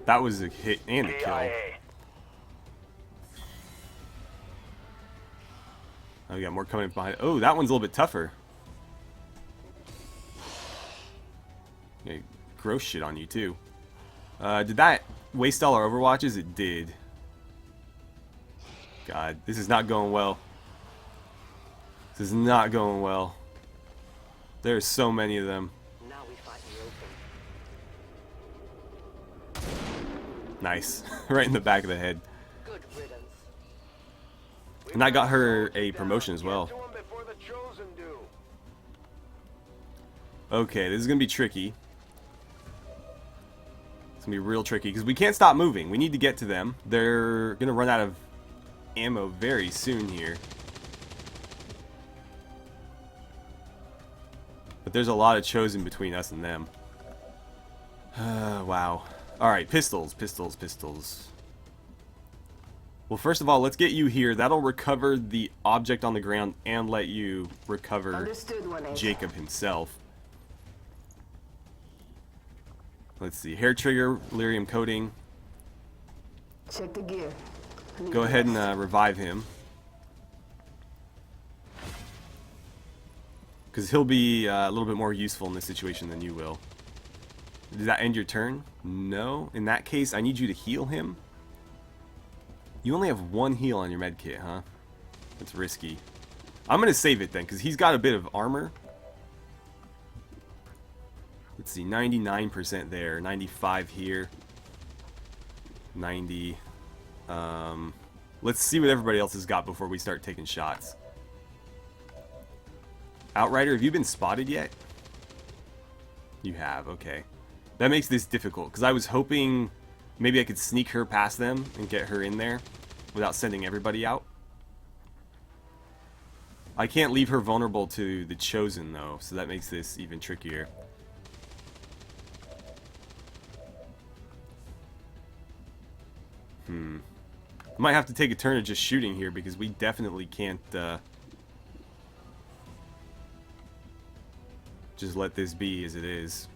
[SPEAKER 1] That was a hit and a kill. Oh, we got more coming behind. Oh, that one's a little bit tougher. Yeah, gross shit on you, too. Did that waste all our Overwatches? It did. God, this is not going well. This is not going well. There's so many of them.
[SPEAKER 7] Now we fight in the open.
[SPEAKER 1] Nice. Right in the back of the head.
[SPEAKER 7] Good riddance.
[SPEAKER 1] And I got her a promotion as well.
[SPEAKER 3] Get to 'em before the chosen do.
[SPEAKER 1] Okay, this is going to be tricky. It's going to be real tricky because we can't stop moving. We need to get to them. They're going to run out of ammo very soon here. But there's a lot of chosen between us and them. Wow. Alright, pistols. Well, first of all, let's get you here. That'll recover the object on the ground and let you recover
[SPEAKER 8] Understood, 1-8.
[SPEAKER 1] Jacob himself. Let's see. Hair trigger, lyrium coating.
[SPEAKER 8] Check the gear.
[SPEAKER 1] Go ahead and revive him. Because he'll be a little bit more useful in this situation than you will. Did that end your turn? No. In that case, I need you to heal him. You only have one heal on your med kit, huh? That's risky. I'm going to save it then, because he's got a bit of armor. Let's see, 99% there, 95 here, 90. Let's see what everybody else has got before we start taking shots. Outrider, have you been spotted yet? You have, okay. That makes this difficult, because I was hoping maybe I could sneak her past them and get her in there without sending everybody out. I can't leave her vulnerable to the Chosen, though, so that makes this even trickier. I might have to take a turn of just shooting here, because we definitely can't just let this be as it is.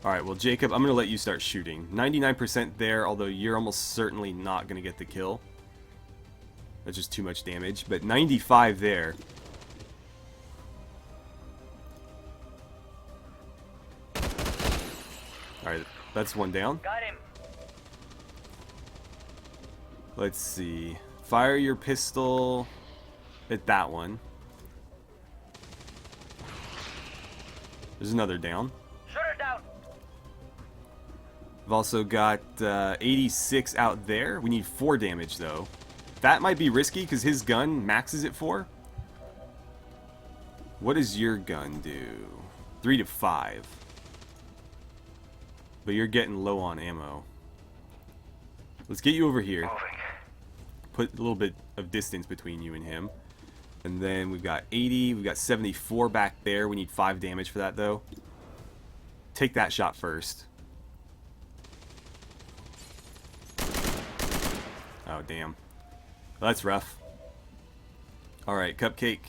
[SPEAKER 1] Alright, well, Jacob, I'm going to let you start shooting. 99% there, although you're almost certainly not going to get the kill. That's just too much damage. But 95 there. Alright, that's one down.
[SPEAKER 7] Got him.
[SPEAKER 1] Let's see. Fire your pistol at that one. There's another down.
[SPEAKER 7] Shoot her down.
[SPEAKER 1] I've also got 86 out there. We need 4 damage, though. That might be risky, because his gun maxes at 4. What does your gun do? 3 to 5. But you're getting low on ammo. Let's get you over here. Put a little bit of distance between you and him. And then we've got 80. We've got 74 back there. We need 5 damage for that, though. Take that shot first. Oh, damn. Well, that's rough. Alright, Cupcake.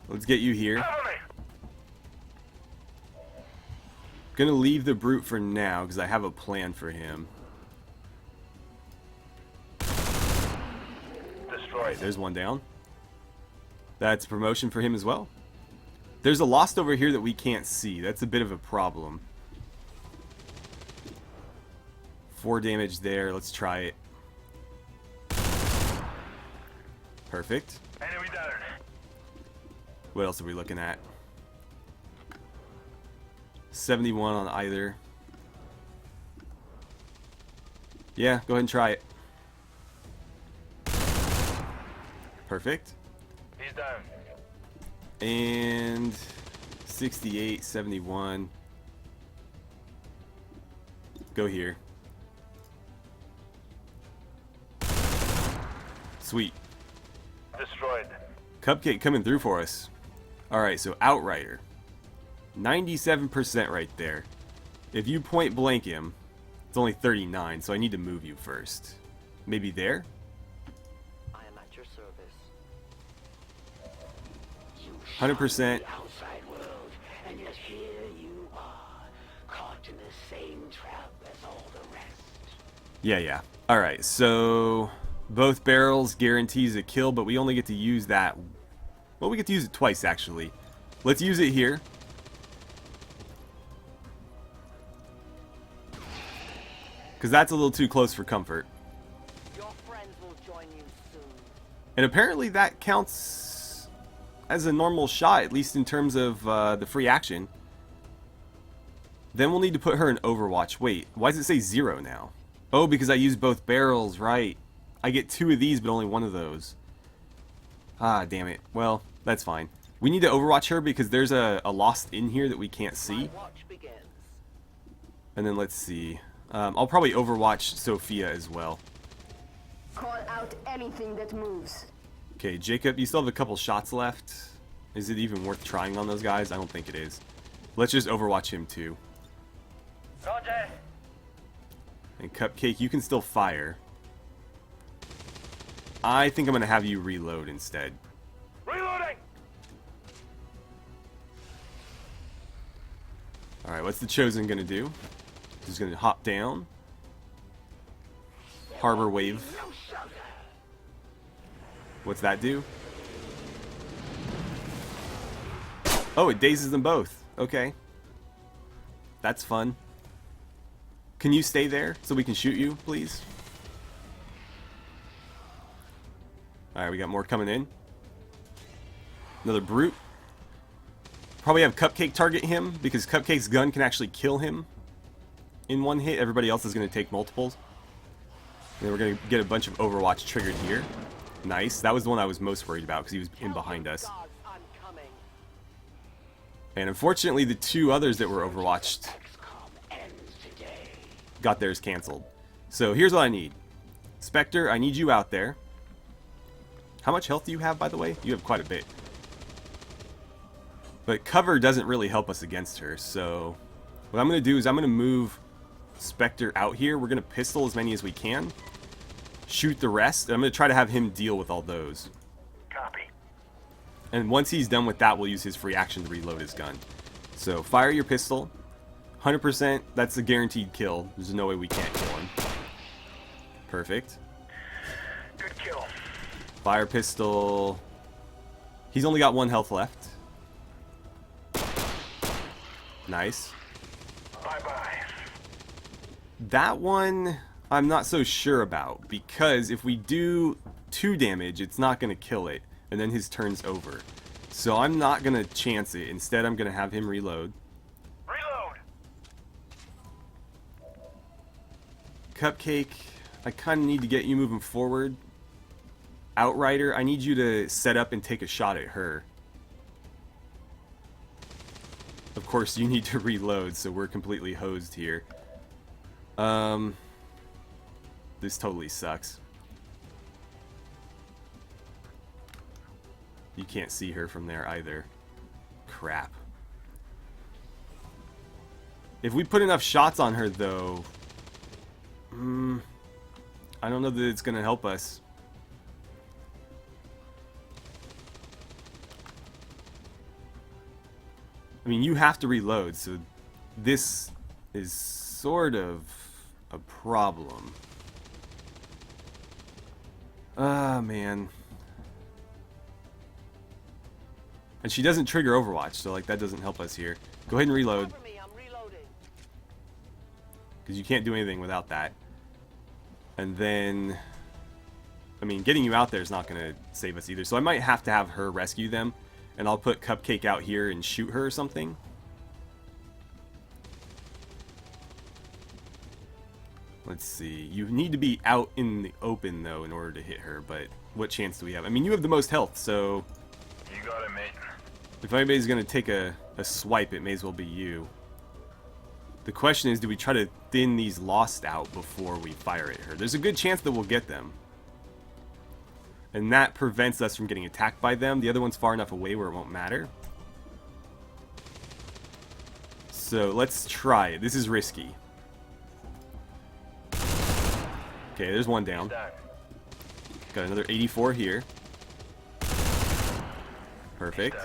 [SPEAKER 1] Let's get you here. Gonna leave the Brute for now, because I have a plan for him. Alright, there's one down. That's a promotion for him as well. There's a Lost over here that we can't see. That's a bit of a problem. 4 damage there. Let's try it. Perfect.
[SPEAKER 3] Enemy down.
[SPEAKER 1] What else are we looking at? 71 on either. Yeah, go ahead and try it. Perfect.
[SPEAKER 3] He's down.
[SPEAKER 1] And 68, 71. Go here. Sweet.
[SPEAKER 3] Destroyed.
[SPEAKER 1] Cupcake coming through for us. Alright, so Outrider. 97% right there. If you point blank him, it's only 39, so I need to move you first. Maybe there?
[SPEAKER 7] I am at your service.
[SPEAKER 1] 100%.
[SPEAKER 7] The outside world, and yet here you are, caught in the same trap as all the rest.
[SPEAKER 1] Yeah. Alright, so both barrels guarantees a kill, but we only get to use that. Well, we get to use it twice, actually. Let's use it here. Because that's a little too close for comfort.
[SPEAKER 7] Your friends will join you soon.
[SPEAKER 1] And apparently that counts as a normal shot, at least in terms of the free action. Then we'll need to put her in Overwatch. Wait, why does it say 0 now? Oh, because I used both barrels, right. I get 2 of these, but only 1 of those. Ah, damn it. Well, that's fine. We need to Overwatch her because there's a Lost in here that we can't see.
[SPEAKER 7] My watch begins.
[SPEAKER 1] And then let's see. I'll probably Overwatch Sophia as well.
[SPEAKER 8] Call out anything that moves.
[SPEAKER 1] Okay, Jacob, you still have a couple shots left. Is it even worth trying on those guys? I don't think it is. Let's just Overwatch him too.
[SPEAKER 7] Roger.
[SPEAKER 1] And Cupcake, you can still fire. I think I'm going to have you reload instead.
[SPEAKER 3] Reloading.
[SPEAKER 1] Alright, what's the Chosen going to do? He's going to hop down. Harbor Wave. What's that do? Oh, it dazes them both. Okay. That's fun. Can you stay there so we can shoot you, please? Alright, we got more coming in. Another Brute. Probably have Cupcake target him, because Cupcake's gun can actually kill him in one hit. Everybody else is going to take multiples. And then we're going to get a bunch of Overwatch triggered here. Nice. That was the one I was most worried about, because he was in behind us. And unfortunately, the two others that were Overwatched
[SPEAKER 7] XCOM ends today.
[SPEAKER 1] got theirs canceled. So here's what I need. Spectre, I need you out there. How much health do you have, by the way? You have quite a bit. But cover doesn't really help us against her, so what I'm going to do is I'm going to move Spectre out here. We're going to pistol as many as we can. Shoot the rest. And I'm going to try to have him deal with all those.
[SPEAKER 3] Copy.
[SPEAKER 1] And once he's done with that, we'll use his free action to reload his gun. So fire your pistol. 100%, that's a guaranteed kill. There's no way we can't kill him. Perfect.
[SPEAKER 3] Good kill.
[SPEAKER 1] Fire pistol. He's only got 1 health left. Nice.
[SPEAKER 3] Bye-bye.
[SPEAKER 1] That one, I'm not so sure about, because if we do 2 damage, it's not going to kill it, and then his turn's over. So I'm not going to chance it. Instead, I'm going to have him reload.
[SPEAKER 3] Reload.
[SPEAKER 1] Cupcake, I kind of need to get you moving forward. Outrider, I need you to set up and take a shot at her. Of course, you need to reload, so we're completely hosed here. This totally sucks. You can't see her from there either. Crap. If we put enough shots on her, though, I don't know that it's going to help us. I mean, you have to reload, so this is sort of a problem. Ah, man. And she doesn't trigger Overwatch, so like that doesn't help us here. Go ahead and reload. Because you can't do anything without that. And then, I mean, getting you out there is not going to save us either. So I might have to have her rescue them. And I'll put Cupcake out here and shoot her or something. Let's see. You need to be out in the open, though, in order to hit her. But what chance do we have? I mean, you have the most health, so
[SPEAKER 3] You got it, mate.
[SPEAKER 1] if anybody's going to take a swipe, it may as well be you. The question is, do we try to thin these Lost out before we fire at her? There's a good chance that we'll get them. And that prevents us from getting attacked by them. The other one's far enough away where it won't matter. So let's try it. This is risky. Okay, there's one down. Got another 84 here. Perfect.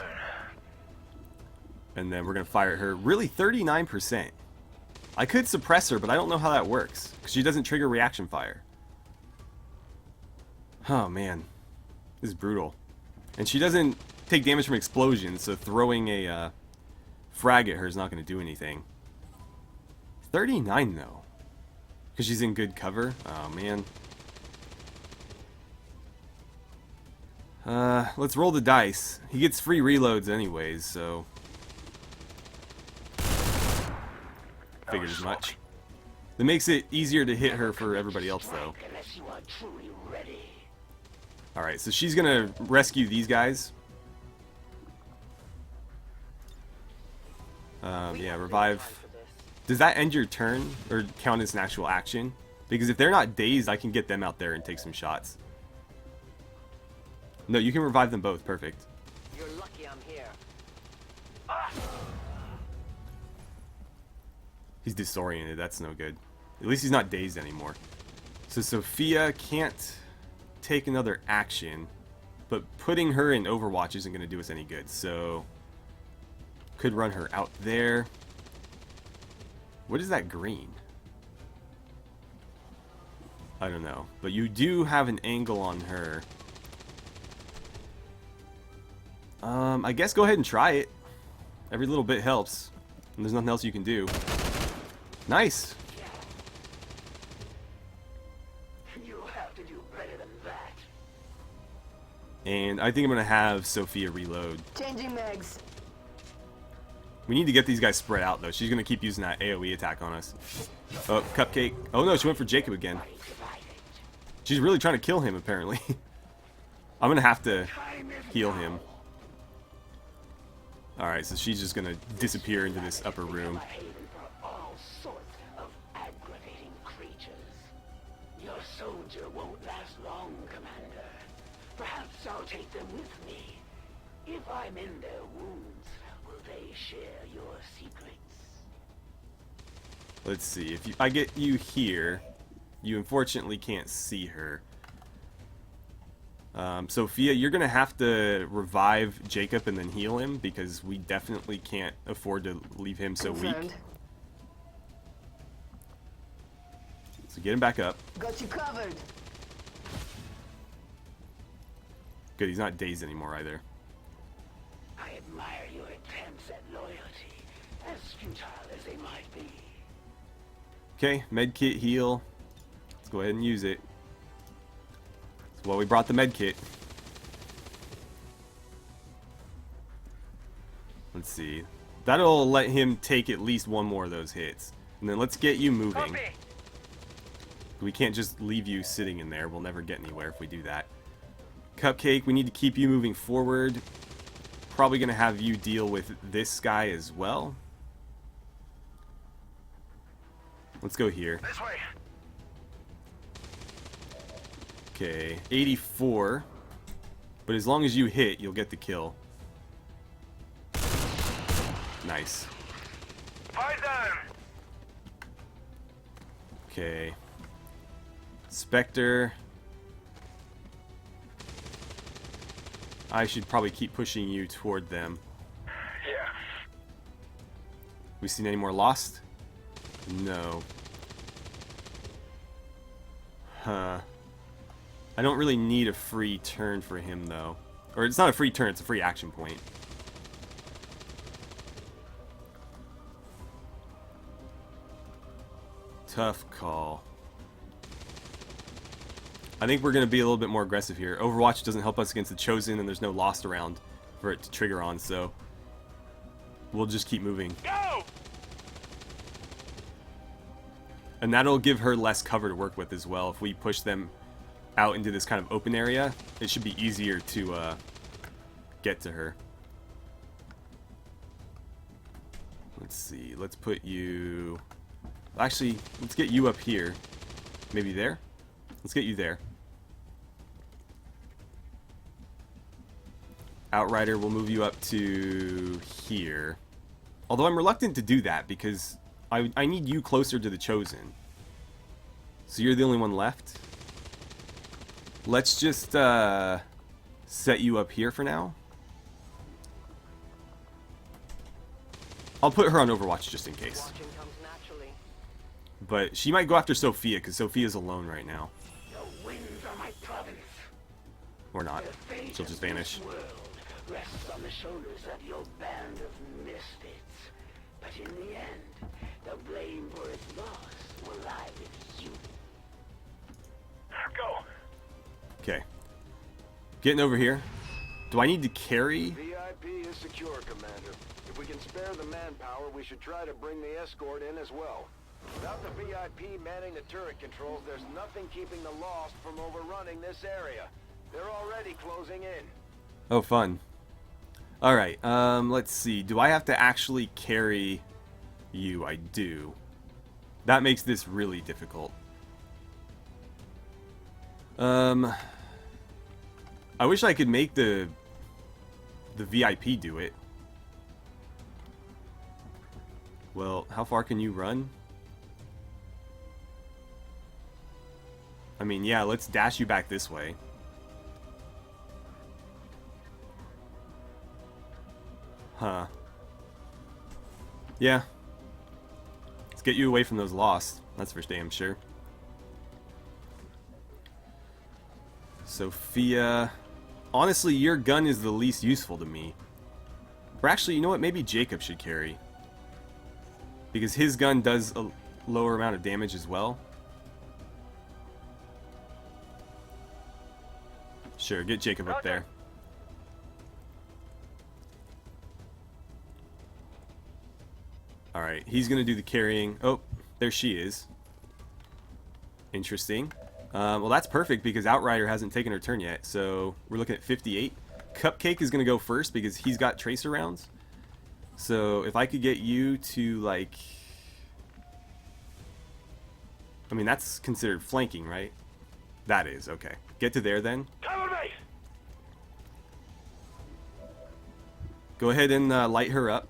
[SPEAKER 1] And then we're going to fire at her. Really, 39%. I could suppress her, but I don't know how that works. Because she doesn't trigger reaction fire. Oh, man. This is brutal. And she doesn't take damage from explosions, so throwing a frag at her is not going to do anything. 39, though. Because she's in good cover. Oh, man. Let's roll the dice. He gets free reloads anyways, so... Figured as much. That makes it easier to hit her for everybody else, though.
[SPEAKER 7] Unless you are truly ready.
[SPEAKER 1] Alright, so she's gonna rescue these guys. Yeah, revive. Does that end your turn, or count as an actual action? Because if they're not dazed, I can get them out there and take some shots. No, you can revive them both. Perfect.
[SPEAKER 7] You're lucky I'm here.
[SPEAKER 1] He's disoriented. That's no good. At least he's not dazed anymore. So Sophia can't take another action, but putting her in Overwatch isn't going to do us any good. So could run her out there. What is that green? I don't know. But you do have an angle on her. I guess go ahead and try it. Every little bit helps. And there's nothing else you can do. Nice.
[SPEAKER 7] You have to do better than that.
[SPEAKER 1] And I think I'm going to have Sophia reload.
[SPEAKER 8] Changing mags.
[SPEAKER 1] We need to get these guys spread out, though. She's going to keep using that AoE attack on us. Oh, Cupcake. Oh, no, she went for Jacob again. She's really trying to kill him, apparently. I'm going to have to heal him. Alright, so she's just going to disappear into this upper room.
[SPEAKER 7] All sorts of aggravating creatures. Your soldier won't last long, Commander. Perhaps I'll take them with me. If I'm in their wounds, will they share your secrets?
[SPEAKER 1] Let's see. If I get you here, you unfortunately can't see her. Sophia, you're going to have to revive Jacob and then heal him, because we definitely can't afford to leave him so weak. So get him back up.
[SPEAKER 8] Got you covered.
[SPEAKER 1] Good, he's not dazed anymore either.
[SPEAKER 7] I admire your attempts at loyalty, as futile as they might be.
[SPEAKER 1] Okay, medkit heal. Let's go ahead and use it. That's why we brought the medkit. Let's see. That'll let him take at least one more of those hits. And then let's get you moving. We can't just leave you sitting in there. We'll never get anywhere if we do that. Cupcake, we need to keep you moving forward. Probably going to have you deal with this guy as well. Let's go here.
[SPEAKER 3] This way.
[SPEAKER 1] Okay, 84. But as long as you hit, you'll get the kill. Nice.
[SPEAKER 3] Poison!
[SPEAKER 1] Okay. Spectre. I should probably keep pushing you toward them.
[SPEAKER 3] Yeah.
[SPEAKER 1] We seen any more Lost? No. Huh. I don't really need a free turn for him, though. Or it's not a free turn, it's a free action point. Tough call. I think we're going to be a little bit more aggressive here. Overwatch doesn't help us against the Chosen, and there's no Lost around for it to trigger on, so we'll just keep moving.
[SPEAKER 3] Go!
[SPEAKER 1] And that'll give her less cover to work with as well. If we push them out into this kind of open area, it should be easier to get to her. Let's see. Let's put you... Actually, let's get you up here. Maybe there? Let's get you there. Outrider, we'll move you up to here. Although I'm reluctant to do that because I need you closer to the Chosen. So you're the only one left. Let's just set you up here for now. I'll put her on Overwatch just in case. But she might go after Sophia because Sophia's alone right now.
[SPEAKER 7] The winds are my province.
[SPEAKER 1] Or not. She'll just vanish.
[SPEAKER 7] The world rests on the shoulders of your band of misfits. But in the end, the blame for its loss will lie with you.
[SPEAKER 3] Go!
[SPEAKER 1] Okay. Getting over here. Do I need to carry?
[SPEAKER 6] VIP is secure, Commander. If we can spare the manpower, we should try to bring the escort in as well. Without the VIP manning the turret controls, there's nothing keeping the Lost from overrunning this area. They're already closing in.
[SPEAKER 1] Oh, fun. Alright, let's see. Do I have to actually carry you? I do. That makes this really difficult. I wish I could make the VIP do it. Well, how far can you run? I mean, yeah, let's dash you back this way. Huh. Yeah. Let's get you away from those Lost. That's for damn sure. Sophia. Honestly, your gun is the least useful to me. Or actually, you know what? Maybe Jacob should carry. Because his gun does a lower amount of damage as well. Sure, get Jacob up there. He's gonna do the carrying. Oh, there she is. Interesting. Well, that's perfect because Outrider hasn't taken her turn yet. So we're looking at 58. Cupcake is gonna go first because he's got tracer rounds. So if I could get you to, like... I mean, that's considered flanking, right? That is, okay. Get to there then.
[SPEAKER 3] Cover me!
[SPEAKER 1] Go ahead and light her up.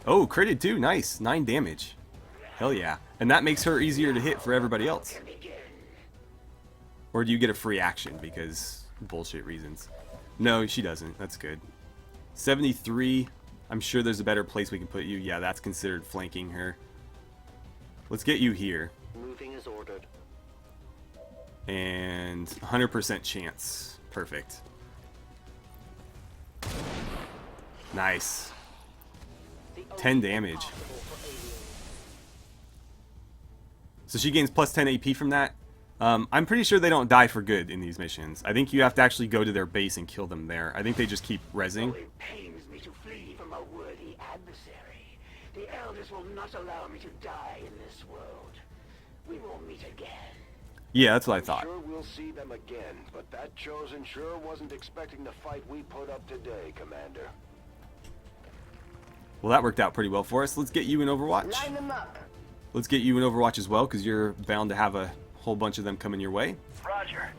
[SPEAKER 1] Oh, critted too. Nice. 9 damage. Hell yeah. And that makes her easier to hit for everybody else. Or do you get a free action because bullshit reasons? No, she doesn't. That's good. 73. I'm sure there's a better place we can put you. Yeah, that's considered flanking her. Let's get you here.
[SPEAKER 9] Moving as ordered.
[SPEAKER 1] And 100% chance. Perfect. Nice. 10 damage. So she gains plus 10 AP from that. I'm pretty sure they don't die for good in these missions. I think you have to actually go to their base and kill them there. I think they just keep rezzing.
[SPEAKER 7] It pains me to flee from a worthy adversary. The elders will not allow me to die in this world. We will meet again.
[SPEAKER 1] Yeah, that's what I thought.
[SPEAKER 6] Sure we'll see them again, but that chosen sure wasn't expecting the fight we put up today, Commander.
[SPEAKER 1] Well, that worked out pretty well for us. Let's get you in Overwatch.
[SPEAKER 8] Line them up.
[SPEAKER 1] Let's get you in Overwatch as well, because you're bound to have a whole bunch of them coming your way.
[SPEAKER 3] Roger.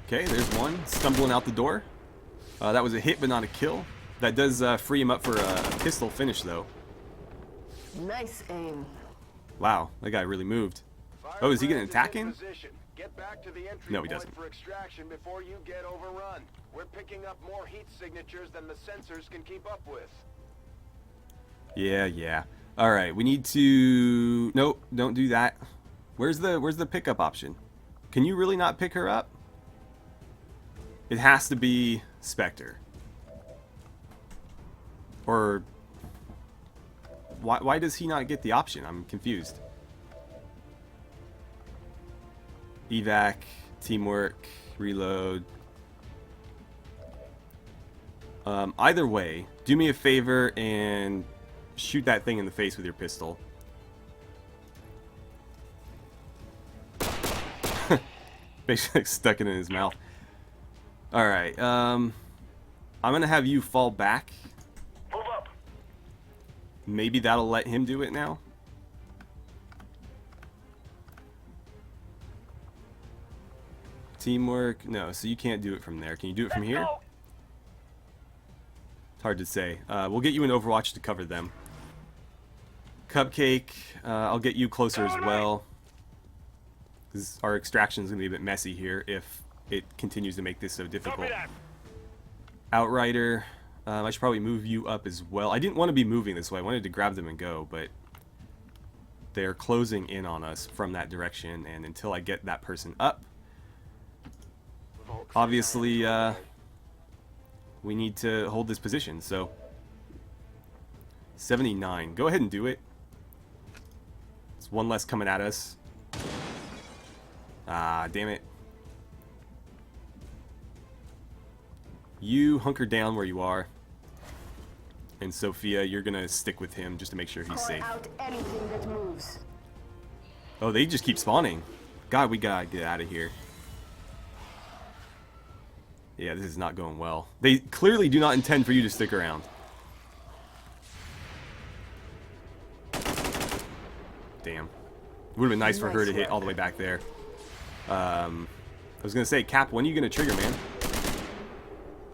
[SPEAKER 1] Okay, there's one stumbling out the door. That was a hit, but not a kill. That does free him up for a pistol finish, though.
[SPEAKER 8] Nice aim.
[SPEAKER 1] Wow, that guy really moved. Oh, is he going to attack him?
[SPEAKER 6] Get back to the entry
[SPEAKER 1] No, he
[SPEAKER 6] point
[SPEAKER 1] doesn't.
[SPEAKER 6] for extraction before you get overrun. We're picking up more heat signatures than the sensors can keep up with.
[SPEAKER 1] Yeah. All right, we need to... Nope, don't do that. Where's the pickup option? Can you really not pick her up? It has to be Spectre. Or... Why does he not get the option? I'm confused. Evac, teamwork, reload. Either way, do me a favor and shoot that thing in the face with your pistol. Basically stuck it in his mouth. Alright, I'm gonna have you fall back.
[SPEAKER 3] Move up.
[SPEAKER 1] Maybe that'll let him do it now. Teamwork. No, so you can't do it from there. Can you do it from here? It's hard to say. We'll get you in Overwatch to cover them. Cupcake, I'll get you closer as well. Because our extraction is going to be a bit messy here if it continues to make this so difficult. Outrider, I should probably move you up as well. I didn't want to be moving this way. I wanted to grab them and go, but they're closing in on us from that direction, and until I get that person up, obviously, we need to hold this position, so 79. Go ahead and do it. It's one less coming at us. Ah, damn it. You hunker down where you are. And Sophia, you're gonna stick with him just to make sure he's safe.
[SPEAKER 8] Call out anything that moves.
[SPEAKER 1] Oh, they just keep spawning. God, we gotta get out of here. Yeah, this is not going well. They clearly do not intend for you to stick around. Damn. It would have been nice for her to hit all the way back there. I was going to say, Cap, when are you going to trigger, man?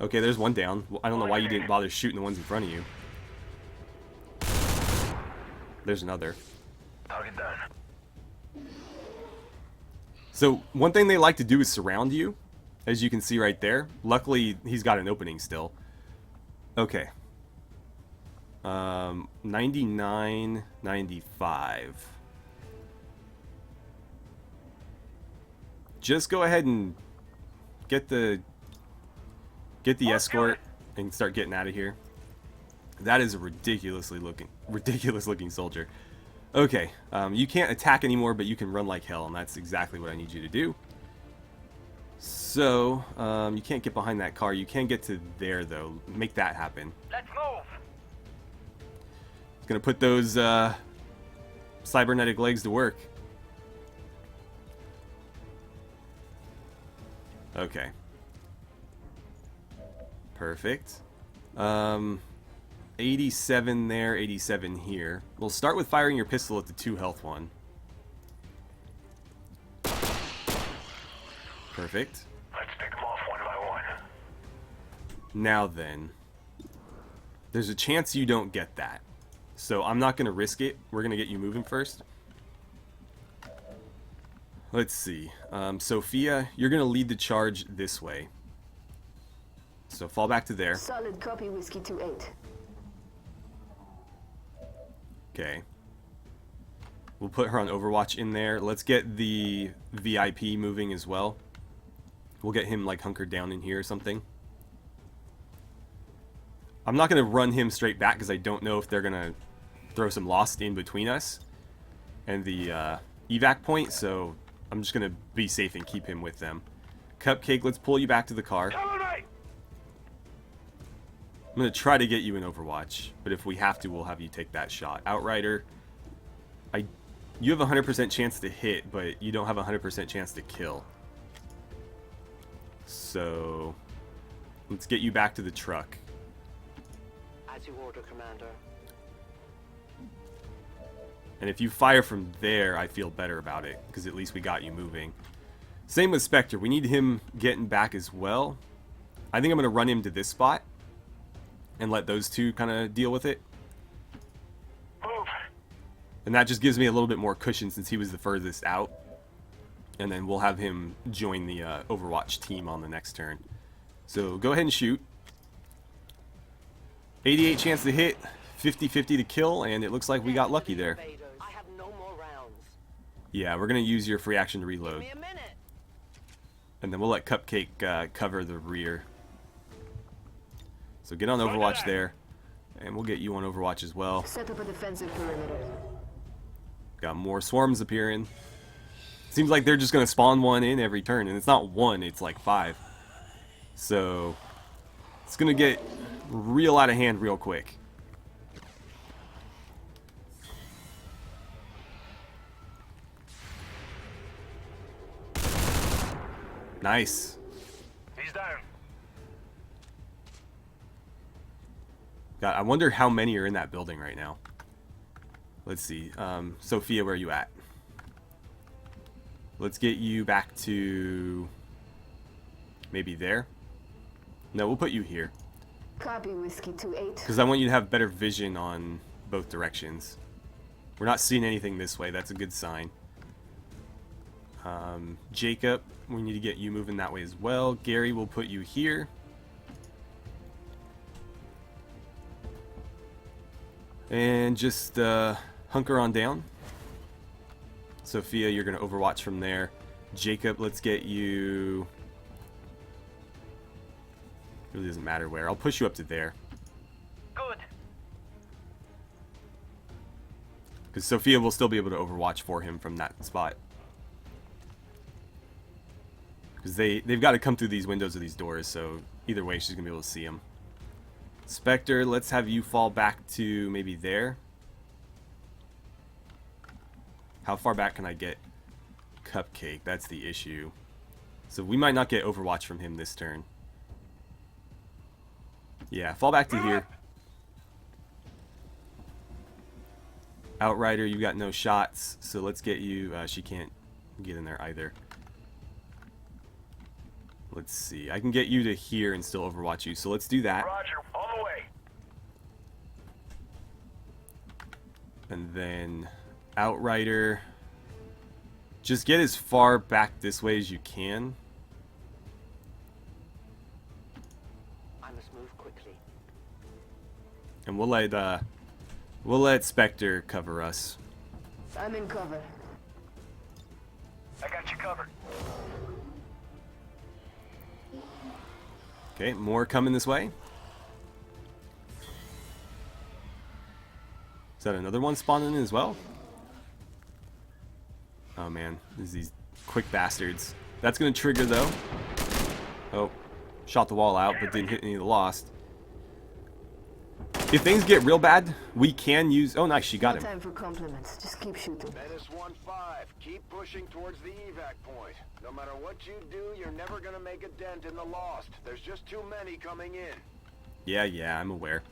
[SPEAKER 1] Okay, there's one down. I don't know why you didn't bother shooting the ones in front of you. There's another.
[SPEAKER 3] Target done.
[SPEAKER 1] So, one thing they like to do is surround you, as you can see right there. Luckily, he's got an opening still. Okay. 99, 95. Just go ahead and get the escort and start getting out of here. That is a ridiculous looking soldier. Okay, you can't attack anymore, but you can run like hell, and that's exactly what I need you to do. So, you can't get behind that car. You can get to there, though. Make that happen.
[SPEAKER 3] Let's move.
[SPEAKER 1] Gonna put those cybernetic legs to work. Okay. Perfect. 87 there, 87 here. We'll start with firing your pistol at the 2 health one. Perfect.
[SPEAKER 3] Let's pick them off one by one.
[SPEAKER 1] Now then, there's a chance you don't get that. So I'm not going to risk it. We're going to get you moving first. Let's see. Sophia, you're going to lead the charge this way. So fall back to there.
[SPEAKER 8] Solid copy, Whiskey 2-8.
[SPEAKER 1] Okay. We'll put her on Overwatch in there. Let's get the VIP moving as well. We'll get him like hunkered down in here or something. I'm not going to run him straight back because I don't know if they're going to throw some Lost in between us and the evac point, so I'm just going to be safe and keep him with them. Cupcake, let's pull you back to the car. I'm going to try to get you in Overwatch, but if we have to, we'll have you take that shot. Outrider, you have a 100% chance to hit, but you don't have a 100% chance to kill. So, let's get you back to the truck.
[SPEAKER 7] As you order, Commander.
[SPEAKER 1] And if you fire from there, I feel better about it, because at least we got you moving. Same with Spectre. We need him getting back as well. I think I'm going to run him to this spot and let those two kind of deal with it.
[SPEAKER 3] Move.
[SPEAKER 1] And that just gives me a little bit more cushion since he was the furthest out. And then we'll have him join the Overwatch team on the next turn. So go ahead and shoot. 88 chance to hit, 50-50 to kill, and it looks like we got lucky there.
[SPEAKER 7] I have no more rounds.
[SPEAKER 1] Yeah, we're going to use your free action to reload.
[SPEAKER 7] Give me a minute.
[SPEAKER 1] And then we'll let Cupcake cover the rear. So get on Overwatch there, and we'll get you on Overwatch as well.
[SPEAKER 8] Set up a defensive perimeter.
[SPEAKER 1] Got more swarms appearing. Seems like they're just going to spawn one in every turn, and it's not one, it's like 5. So it's going to get real out of hand real quick. Nice.
[SPEAKER 3] He's down.
[SPEAKER 1] God, I wonder how many are in that building right now. Let's see. Sophia, where are you at? Let's get you back to maybe there. No, we'll put you here.
[SPEAKER 8] Copy, Whiskey 2-8.
[SPEAKER 1] Because I want you to have better vision on both directions. We're not seeing anything this way. That's a good sign. Jacob, we need to get you moving that way as well. Gary, we'll put you here. And just hunker on down. Sophia, you're going to Overwatch from there. Jacob, let's get you... Really doesn't matter where. I'll push you up to there.
[SPEAKER 3] Good.
[SPEAKER 1] Because Sophia will still be able to Overwatch for him from that spot. Because they've got to come through these windows of these doors, so either way she's going to be able to see him. Spectre, let's have you fall back to maybe there. How far back can I get Cupcake? That's the issue. So we might not get Overwatch from him this turn. Yeah, fall back to here. Outrider, you got no shots, so let's get you... she can't get in there either. Let's see. I can get you to here and still Overwatch you, so let's do that.
[SPEAKER 3] Roger, on the way.
[SPEAKER 1] And then Outrider, just get as far back this way as you can.
[SPEAKER 7] I must move quickly.
[SPEAKER 1] And we'll let Spectre cover us.
[SPEAKER 8] I'm in cover.
[SPEAKER 3] I got you covered.
[SPEAKER 1] Okay, more coming this way. Is that another one spawning in as well? Oh man, there's these quick bastards. That's gonna trigger though. Oh, shot the wall out, but didn't hit any of the lost. If things get real bad, we can use... Oh nice, she got
[SPEAKER 8] No
[SPEAKER 1] him.
[SPEAKER 8] time for compliments. Just keep shooting.
[SPEAKER 6] Menace 1-5, keep pushing towards the evac point. No matter what you do, you're never gonna make a dent in the lost. There's just too many coming in.
[SPEAKER 1] Yeah, I'm aware.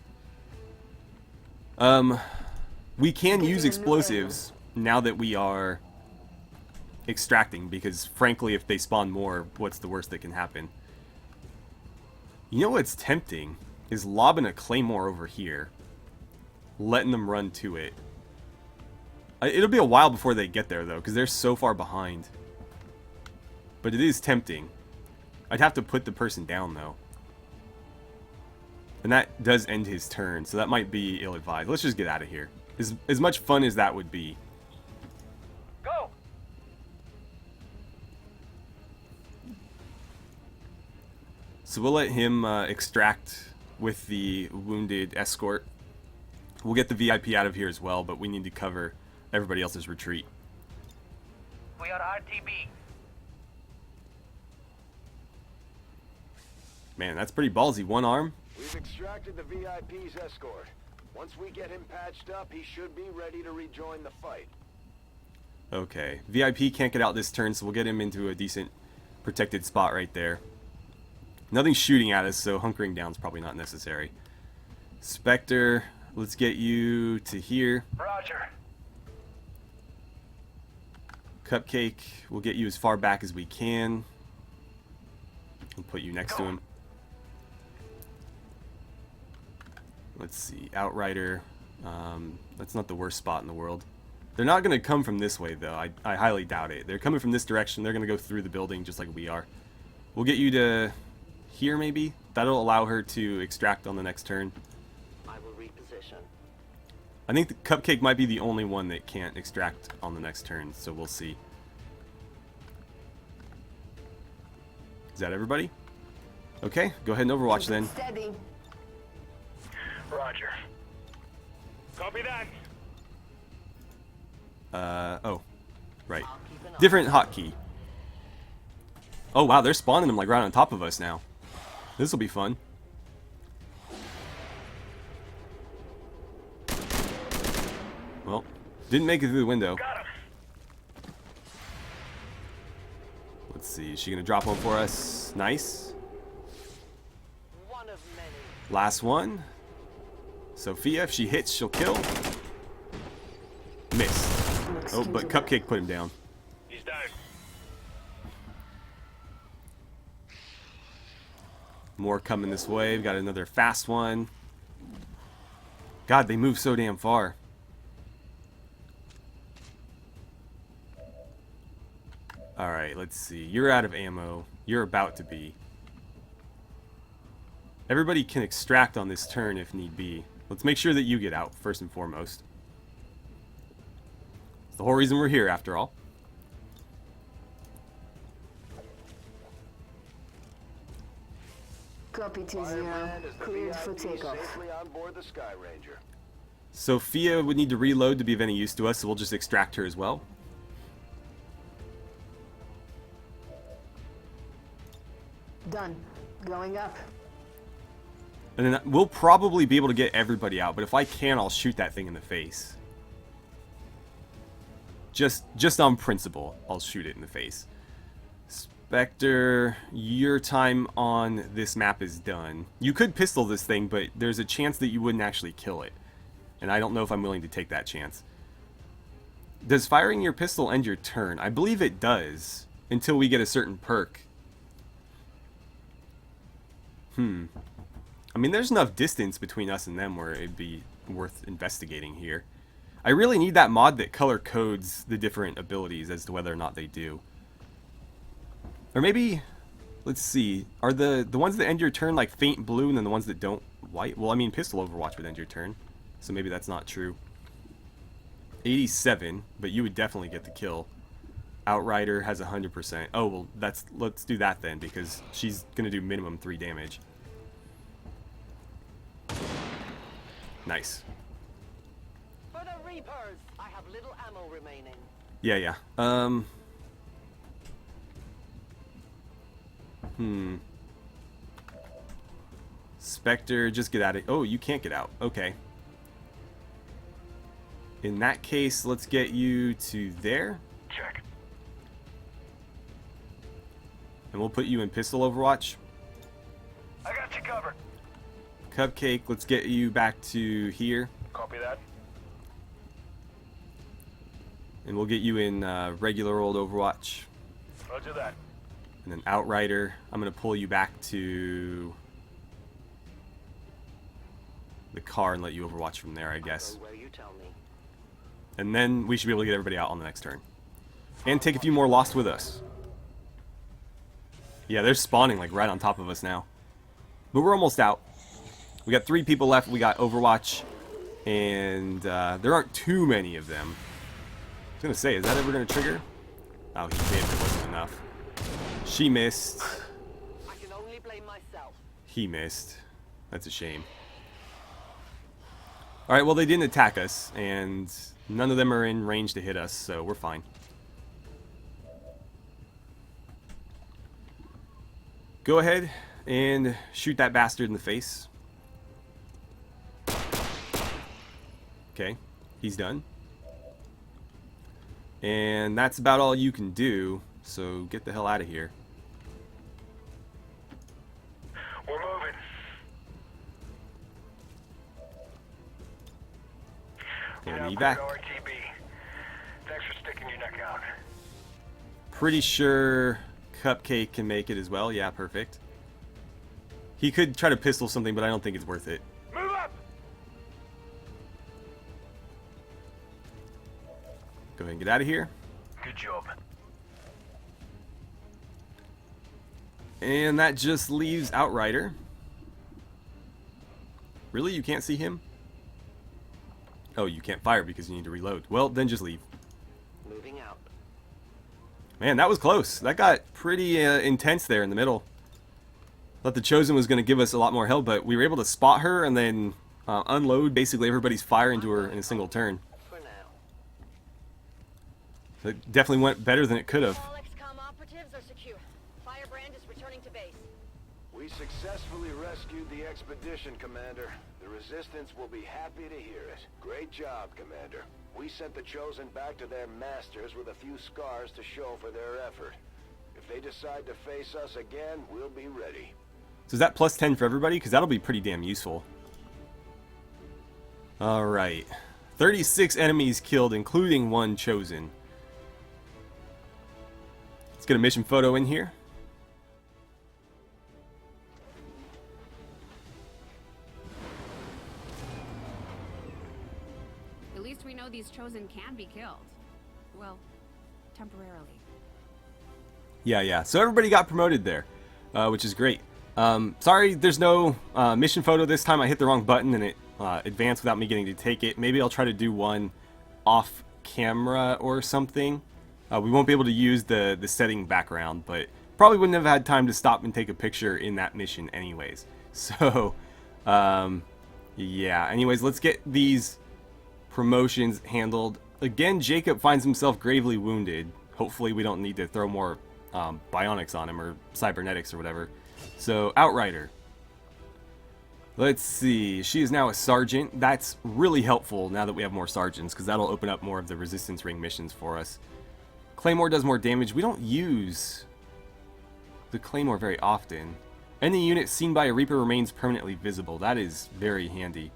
[SPEAKER 1] We can use explosives now that we are extracting, because frankly, if they spawn more, what's the worst that can happen? You know what's tempting is lobbing a claymore over here, letting them run to it. It'll be a while before they get there though, because they're so far behind. But it is tempting. I'd have to put the person down though. And that does end his turn, so that might be ill-advised. Let's just get out of here. As much fun as that would be.
[SPEAKER 3] Go!
[SPEAKER 1] So we'll let him extract with the wounded escort. We'll get the VIP out of here as well, but we need to cover everybody else's retreat.
[SPEAKER 3] We are RTB.
[SPEAKER 1] Man, that's pretty ballsy. One arm.
[SPEAKER 6] We've extracted the VIP's escort. Once we get him patched up, he should be ready to rejoin the fight.
[SPEAKER 1] Okay. VIP can't get out this turn, so we'll get him into a decent protected spot right there. Nothing's shooting at us, so hunkering down is probably not necessary. Spectre, let's get you to here.
[SPEAKER 3] Roger.
[SPEAKER 1] Cupcake, we'll get you as far back as we can. We'll put you next to him. Let's see, Outrider. That's not the worst spot in the world. They're not going to come from this way, though. I highly doubt it. They're coming from this direction. They're going to go through the building just like we are. We'll get you to here, maybe? That'll allow her to extract on the next turn.
[SPEAKER 7] I will reposition.
[SPEAKER 1] I think the Cupcake might be the only one that can't extract on the next turn, so we'll see. Is that everybody? Okay, go ahead and Overwatch then.
[SPEAKER 8] Steady.
[SPEAKER 3] Roger. Copy that.
[SPEAKER 1] Oh. Right. Different hotkey. Oh wow, they're spawning them like right on top of us now. This will be fun. Well, didn't make it through the window.
[SPEAKER 3] Got him.
[SPEAKER 1] Let's see, is she gonna drop one for us? Nice.
[SPEAKER 7] One of many.
[SPEAKER 1] Last one. Sophia, if she hits, she'll kill. Missed. Oh, but Cupcake put him down.
[SPEAKER 3] He's down.
[SPEAKER 1] More coming this way. We've got another fast one. God, they move so damn far. Alright, let's see. You're out of ammo. You're about to be. Everybody can extract on this turn if need be. Let's make sure that you get out, first and foremost. It's the whole reason we're here, after all.
[SPEAKER 8] Copy 2-0.
[SPEAKER 6] Fireman is the
[SPEAKER 8] Cleared for
[SPEAKER 6] VIP
[SPEAKER 8] takeoff.
[SPEAKER 6] safely on board the Sky Ranger.
[SPEAKER 1] Sophia would need to reload to be of any use to us, so we'll just extract her as well.
[SPEAKER 8] Done. Going up.
[SPEAKER 1] And then we'll probably be able to get everybody out, but if I can, I'll shoot that thing in the face. Just on principle, I'll shoot it in the face. Spectre, your time on this map is done. You could pistol this thing, but there's a chance that you wouldn't actually kill it. And I don't know if I'm willing to take that chance. Does firing your pistol end your turn? I believe it does, until we get a certain perk. I mean, there's enough distance between us and them where it'd be worth investigating here. I really need that mod that color codes the different abilities as to whether or not they do. Or maybe, let's see, are the ones that end your turn like faint blue and then the ones that don't white? Well, I mean, pistol Overwatch would end your turn, so maybe that's not true. 87, but you would definitely get the kill. Outrider has 100%. Oh, well, let's do that then, because she's going to do minimum 3 damage. Nice.
[SPEAKER 7] For the
[SPEAKER 9] Reapers! I have little ammo remaining.
[SPEAKER 1] Yeah, yeah. Spectre, just get out of... Oh, you can't get out. Okay. In that case, let's get you to there.
[SPEAKER 3] Check.
[SPEAKER 1] And we'll put you in pistol overwatch.
[SPEAKER 3] I got you covered.
[SPEAKER 1] Cupcake, let's get you back to here.
[SPEAKER 3] Copy that.
[SPEAKER 1] And we'll get you in regular old overwatch.
[SPEAKER 3] Roger that.
[SPEAKER 1] And then Outrider, I'm going to pull you back to the car and let you overwatch from there, I guess.
[SPEAKER 9] Go where you tell me.
[SPEAKER 1] And then we should be able to get everybody out on the next turn. And take a few more Lost with us. Yeah, they're spawning like right on top of us now. But we're almost out. We got 3 people left. We got Overwatch. And there aren't too many of them. I was going to say, is that ever going to trigger? Oh, he did, but it wasn't enough. She missed.
[SPEAKER 9] I can only blame myself.
[SPEAKER 1] He missed. That's a shame. Alright, well they didn't attack us, and none of them are in range to hit us, so we're fine. Go ahead and shoot that bastard in the face. Okay, he's done. And that's about all you can do, so get the hell out of here.
[SPEAKER 3] We're moving.
[SPEAKER 1] And evac.
[SPEAKER 3] RTB. Thanks for sticking your neck out.
[SPEAKER 1] Pretty sure Cupcake can make it as well. Yeah, perfect. He could try to pistol something, but I don't think it's worth it.
[SPEAKER 3] Move up!
[SPEAKER 1] Go ahead and get out of here.
[SPEAKER 3] Good job.
[SPEAKER 1] And that just leaves Outrider. Really? You can't see him? Oh, you can't fire because you need to reload. Well, then just leave.
[SPEAKER 9] Moving out.
[SPEAKER 1] Man, that was close. That got pretty intense there in the middle. Thought the Chosen was going to give us a lot more help, but we were able to spot her and then unload basically everybody's fire into her in a single turn.
[SPEAKER 9] For now.
[SPEAKER 1] It definitely went better than it could have.
[SPEAKER 10] All XCOM operatives are secure. Firebrand is returning to base.
[SPEAKER 6] We successfully rescued the expedition, Commander. The Resistance will be happy to hear it. Great job, Commander. We sent the Chosen back to their masters with a few scars to show for their effort. If they decide to face us again, we'll be ready.
[SPEAKER 1] So is that plus 10 for everybody? Because that'll be pretty damn useful. Alright. 36 enemies killed, including 1 Chosen. Let's get a mission photo in here.
[SPEAKER 5] At least we know these Chosen can be killed. Well, temporarily.
[SPEAKER 1] Yeah. So everybody got promoted there, which is great. Sorry there's no mission photo this time. I hit the wrong button and it advanced without me getting to take it. Maybe I'll try to do one off camera or something. We won't be able to use the setting background, but probably wouldn't have had time to stop and take a picture in that mission anyways. So, yeah. Anyways, let's get these promotions handled. Again, Jacob finds himself gravely wounded. Hopefully we don't need to throw more bionics on him or cybernetics or whatever. So, Outrider. Let's see. She is now a sergeant. That's really helpful now that we have more sergeants, because that'll open up more of the resistance ring missions for us. Claymore does more damage. We don't use the Claymore very often. Any unit seen by a Reaper remains permanently visible. That is very handy.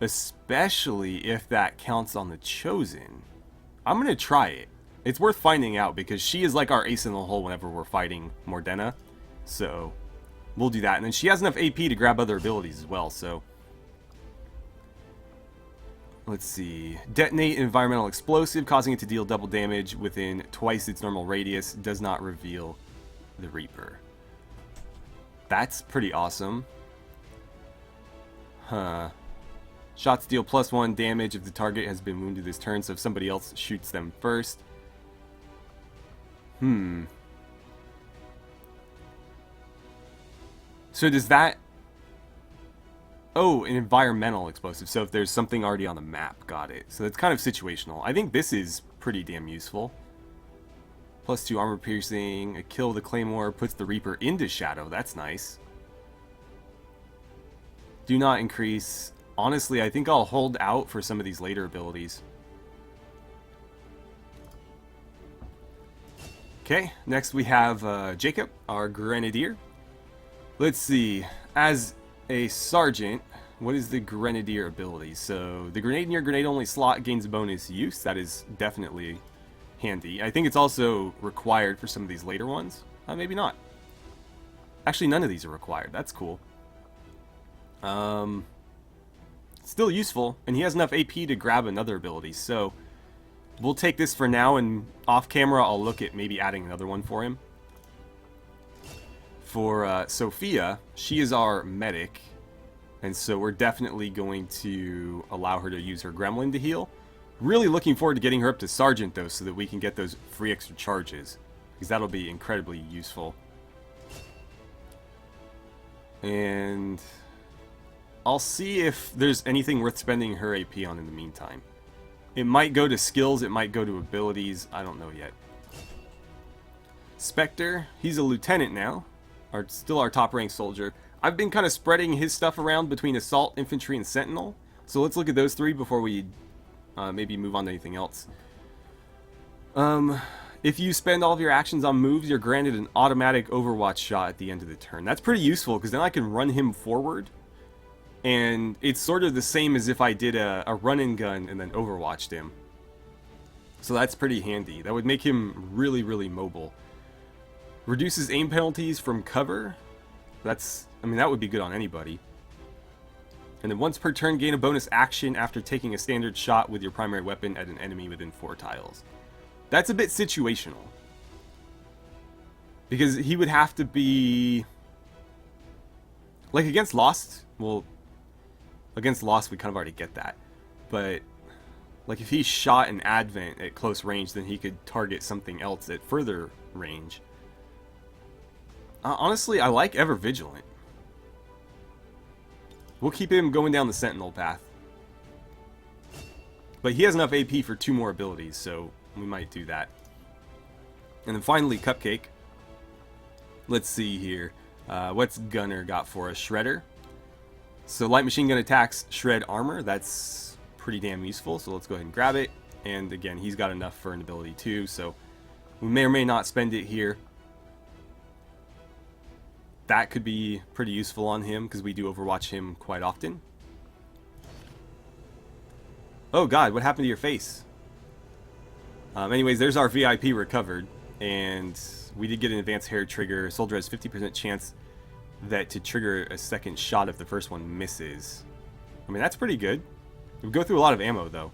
[SPEAKER 1] Especially if that counts on the Chosen. I'm going to try it. It's worth finding out because she is like our ace in the hole whenever we're fighting Mordena. So, we'll do that. And then she has enough AP to grab other abilities as well, so... Let's see. Detonate environmental explosive, causing it to deal double damage within twice its normal radius. Does not reveal the Reaper. That's pretty awesome. Huh. Shots deal +1 damage if the target has been wounded this turn, so if somebody else shoots them first. So does that... Oh, an environmental explosive. So if there's something already on the map, got it. So that's kind of situational. I think this is pretty damn useful. +2 armor piercing, a kill with the claymore, puts the Reaper into shadow. That's nice. Do not increase. Honestly, I think I'll hold out for some of these later abilities. Okay, next we have Jacob, our Grenadier. Let's see. As a Sergeant, what is the Grenadier ability? So, the grenade in your grenade-only slot gains bonus use. That is definitely handy. I think it's also required for some of these later ones. Maybe not. Actually, none of these are required. That's cool. Still useful, and he has enough AP to grab another ability, so we'll take this for now, and off camera I'll look at maybe adding another one for him. For Sophia, she is our medic, and so we're definitely going to allow her to use her gremlin to heal. Really looking forward to getting her up to Sergeant, though, so that we can get those free extra charges, because that'll be incredibly useful. And I'll see if there's anything worth spending her AP on in the meantime. It might go to skills, it might go to abilities, I don't know yet. Spectre, he's a lieutenant now, still our top ranked soldier. I've been kind of spreading his stuff around between assault, infantry, and sentinel. So let's look at those three before we maybe move on to anything else. If you spend all of your actions on moves, you're granted an automatic overwatch shot at the end of the turn. That's pretty useful, because then I can run him forward. And it's sort of the same as if I did a run and gun and then overwatched him. So that's pretty handy. That would make him really, really mobile. Reduces aim penalties from cover. I mean, that would be good on anybody. And then once per turn, gain a bonus action after taking a standard shot with your primary weapon at an enemy within 4 tiles. That's a bit situational. Because he would have to be... Like against Lost, well... Against Lost, we kind of already get that. But, like, if he shot an Advent at close range, then he could target something else at further range. Honestly, I like Ever Vigilant. We'll keep him going down the Sentinel path. But he has enough AP for 2 more abilities, so we might do that. And then finally, Cupcake. Let's see here. What's Gunner got for us? Shredder. So light machine gun attacks shred armor. That's pretty damn useful, so let's go ahead and grab it. And again, he's got enough for an ability too, so we may or may not spend it here. That could be pretty useful on him, because we do overwatch him quite often. Oh god, what happened to your face? Anyways, there's our VIP recovered, and we did get an advanced hair trigger. Soldier has 50% chance that to trigger a second shot if the first one misses. I mean, that's pretty good. We go through a lot of ammo, though.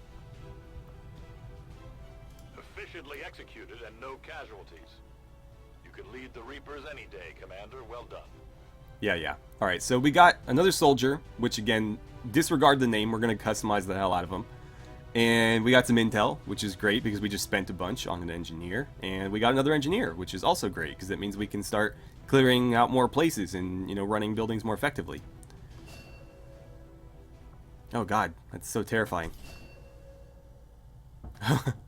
[SPEAKER 3] Efficiently executed and no casualties. You could lead the Reapers any day, Commander. Well done.
[SPEAKER 1] Yeah. Alright, so we got another soldier, which again, disregard the name, we're going to customize the hell out of him. And we got some intel, which is great because we just spent a bunch on an engineer. And we got another engineer, which is also great because that means we can start clearing out more places and, you know, running buildings more effectively. Oh god, that's so terrifying.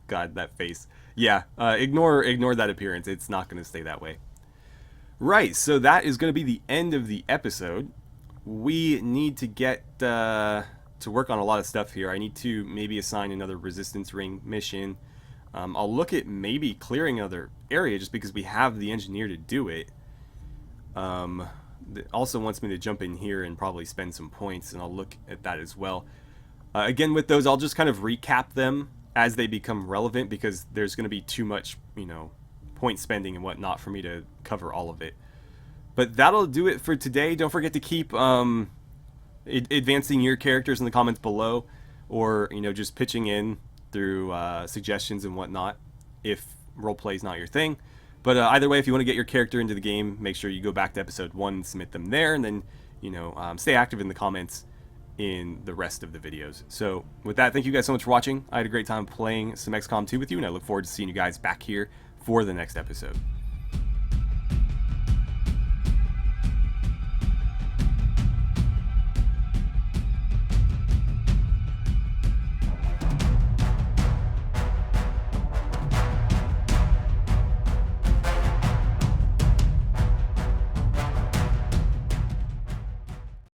[SPEAKER 1] God, that face. Yeah, ignore that appearance. It's not going to stay that way. Right, so that is going to be the end of the episode. We need to get to work on a lot of stuff here. I need to maybe assign another resistance ring mission. I'll look at maybe clearing another area just because we have the engineer to do it. It also wants me to jump in here and probably spend some points, and I'll look at that as well. Again, with those, I'll just kind of recap them as they become relevant because there's going to be too much, you know, point spending and whatnot for me to cover all of it. But that'll do it for today. Don't forget to keep advancing your characters in the comments below, or, you know, just pitching in through suggestions and whatnot if roleplay is not your thing. But either way, if you want to get your character into the game, make sure you go back to episode 1 and submit them there, and then, you know, stay active in the comments in the rest of the videos. So with that, thank you guys so much for watching. I had a great time playing some XCOM 2 with you, and I look forward to seeing you guys back here for the next episode.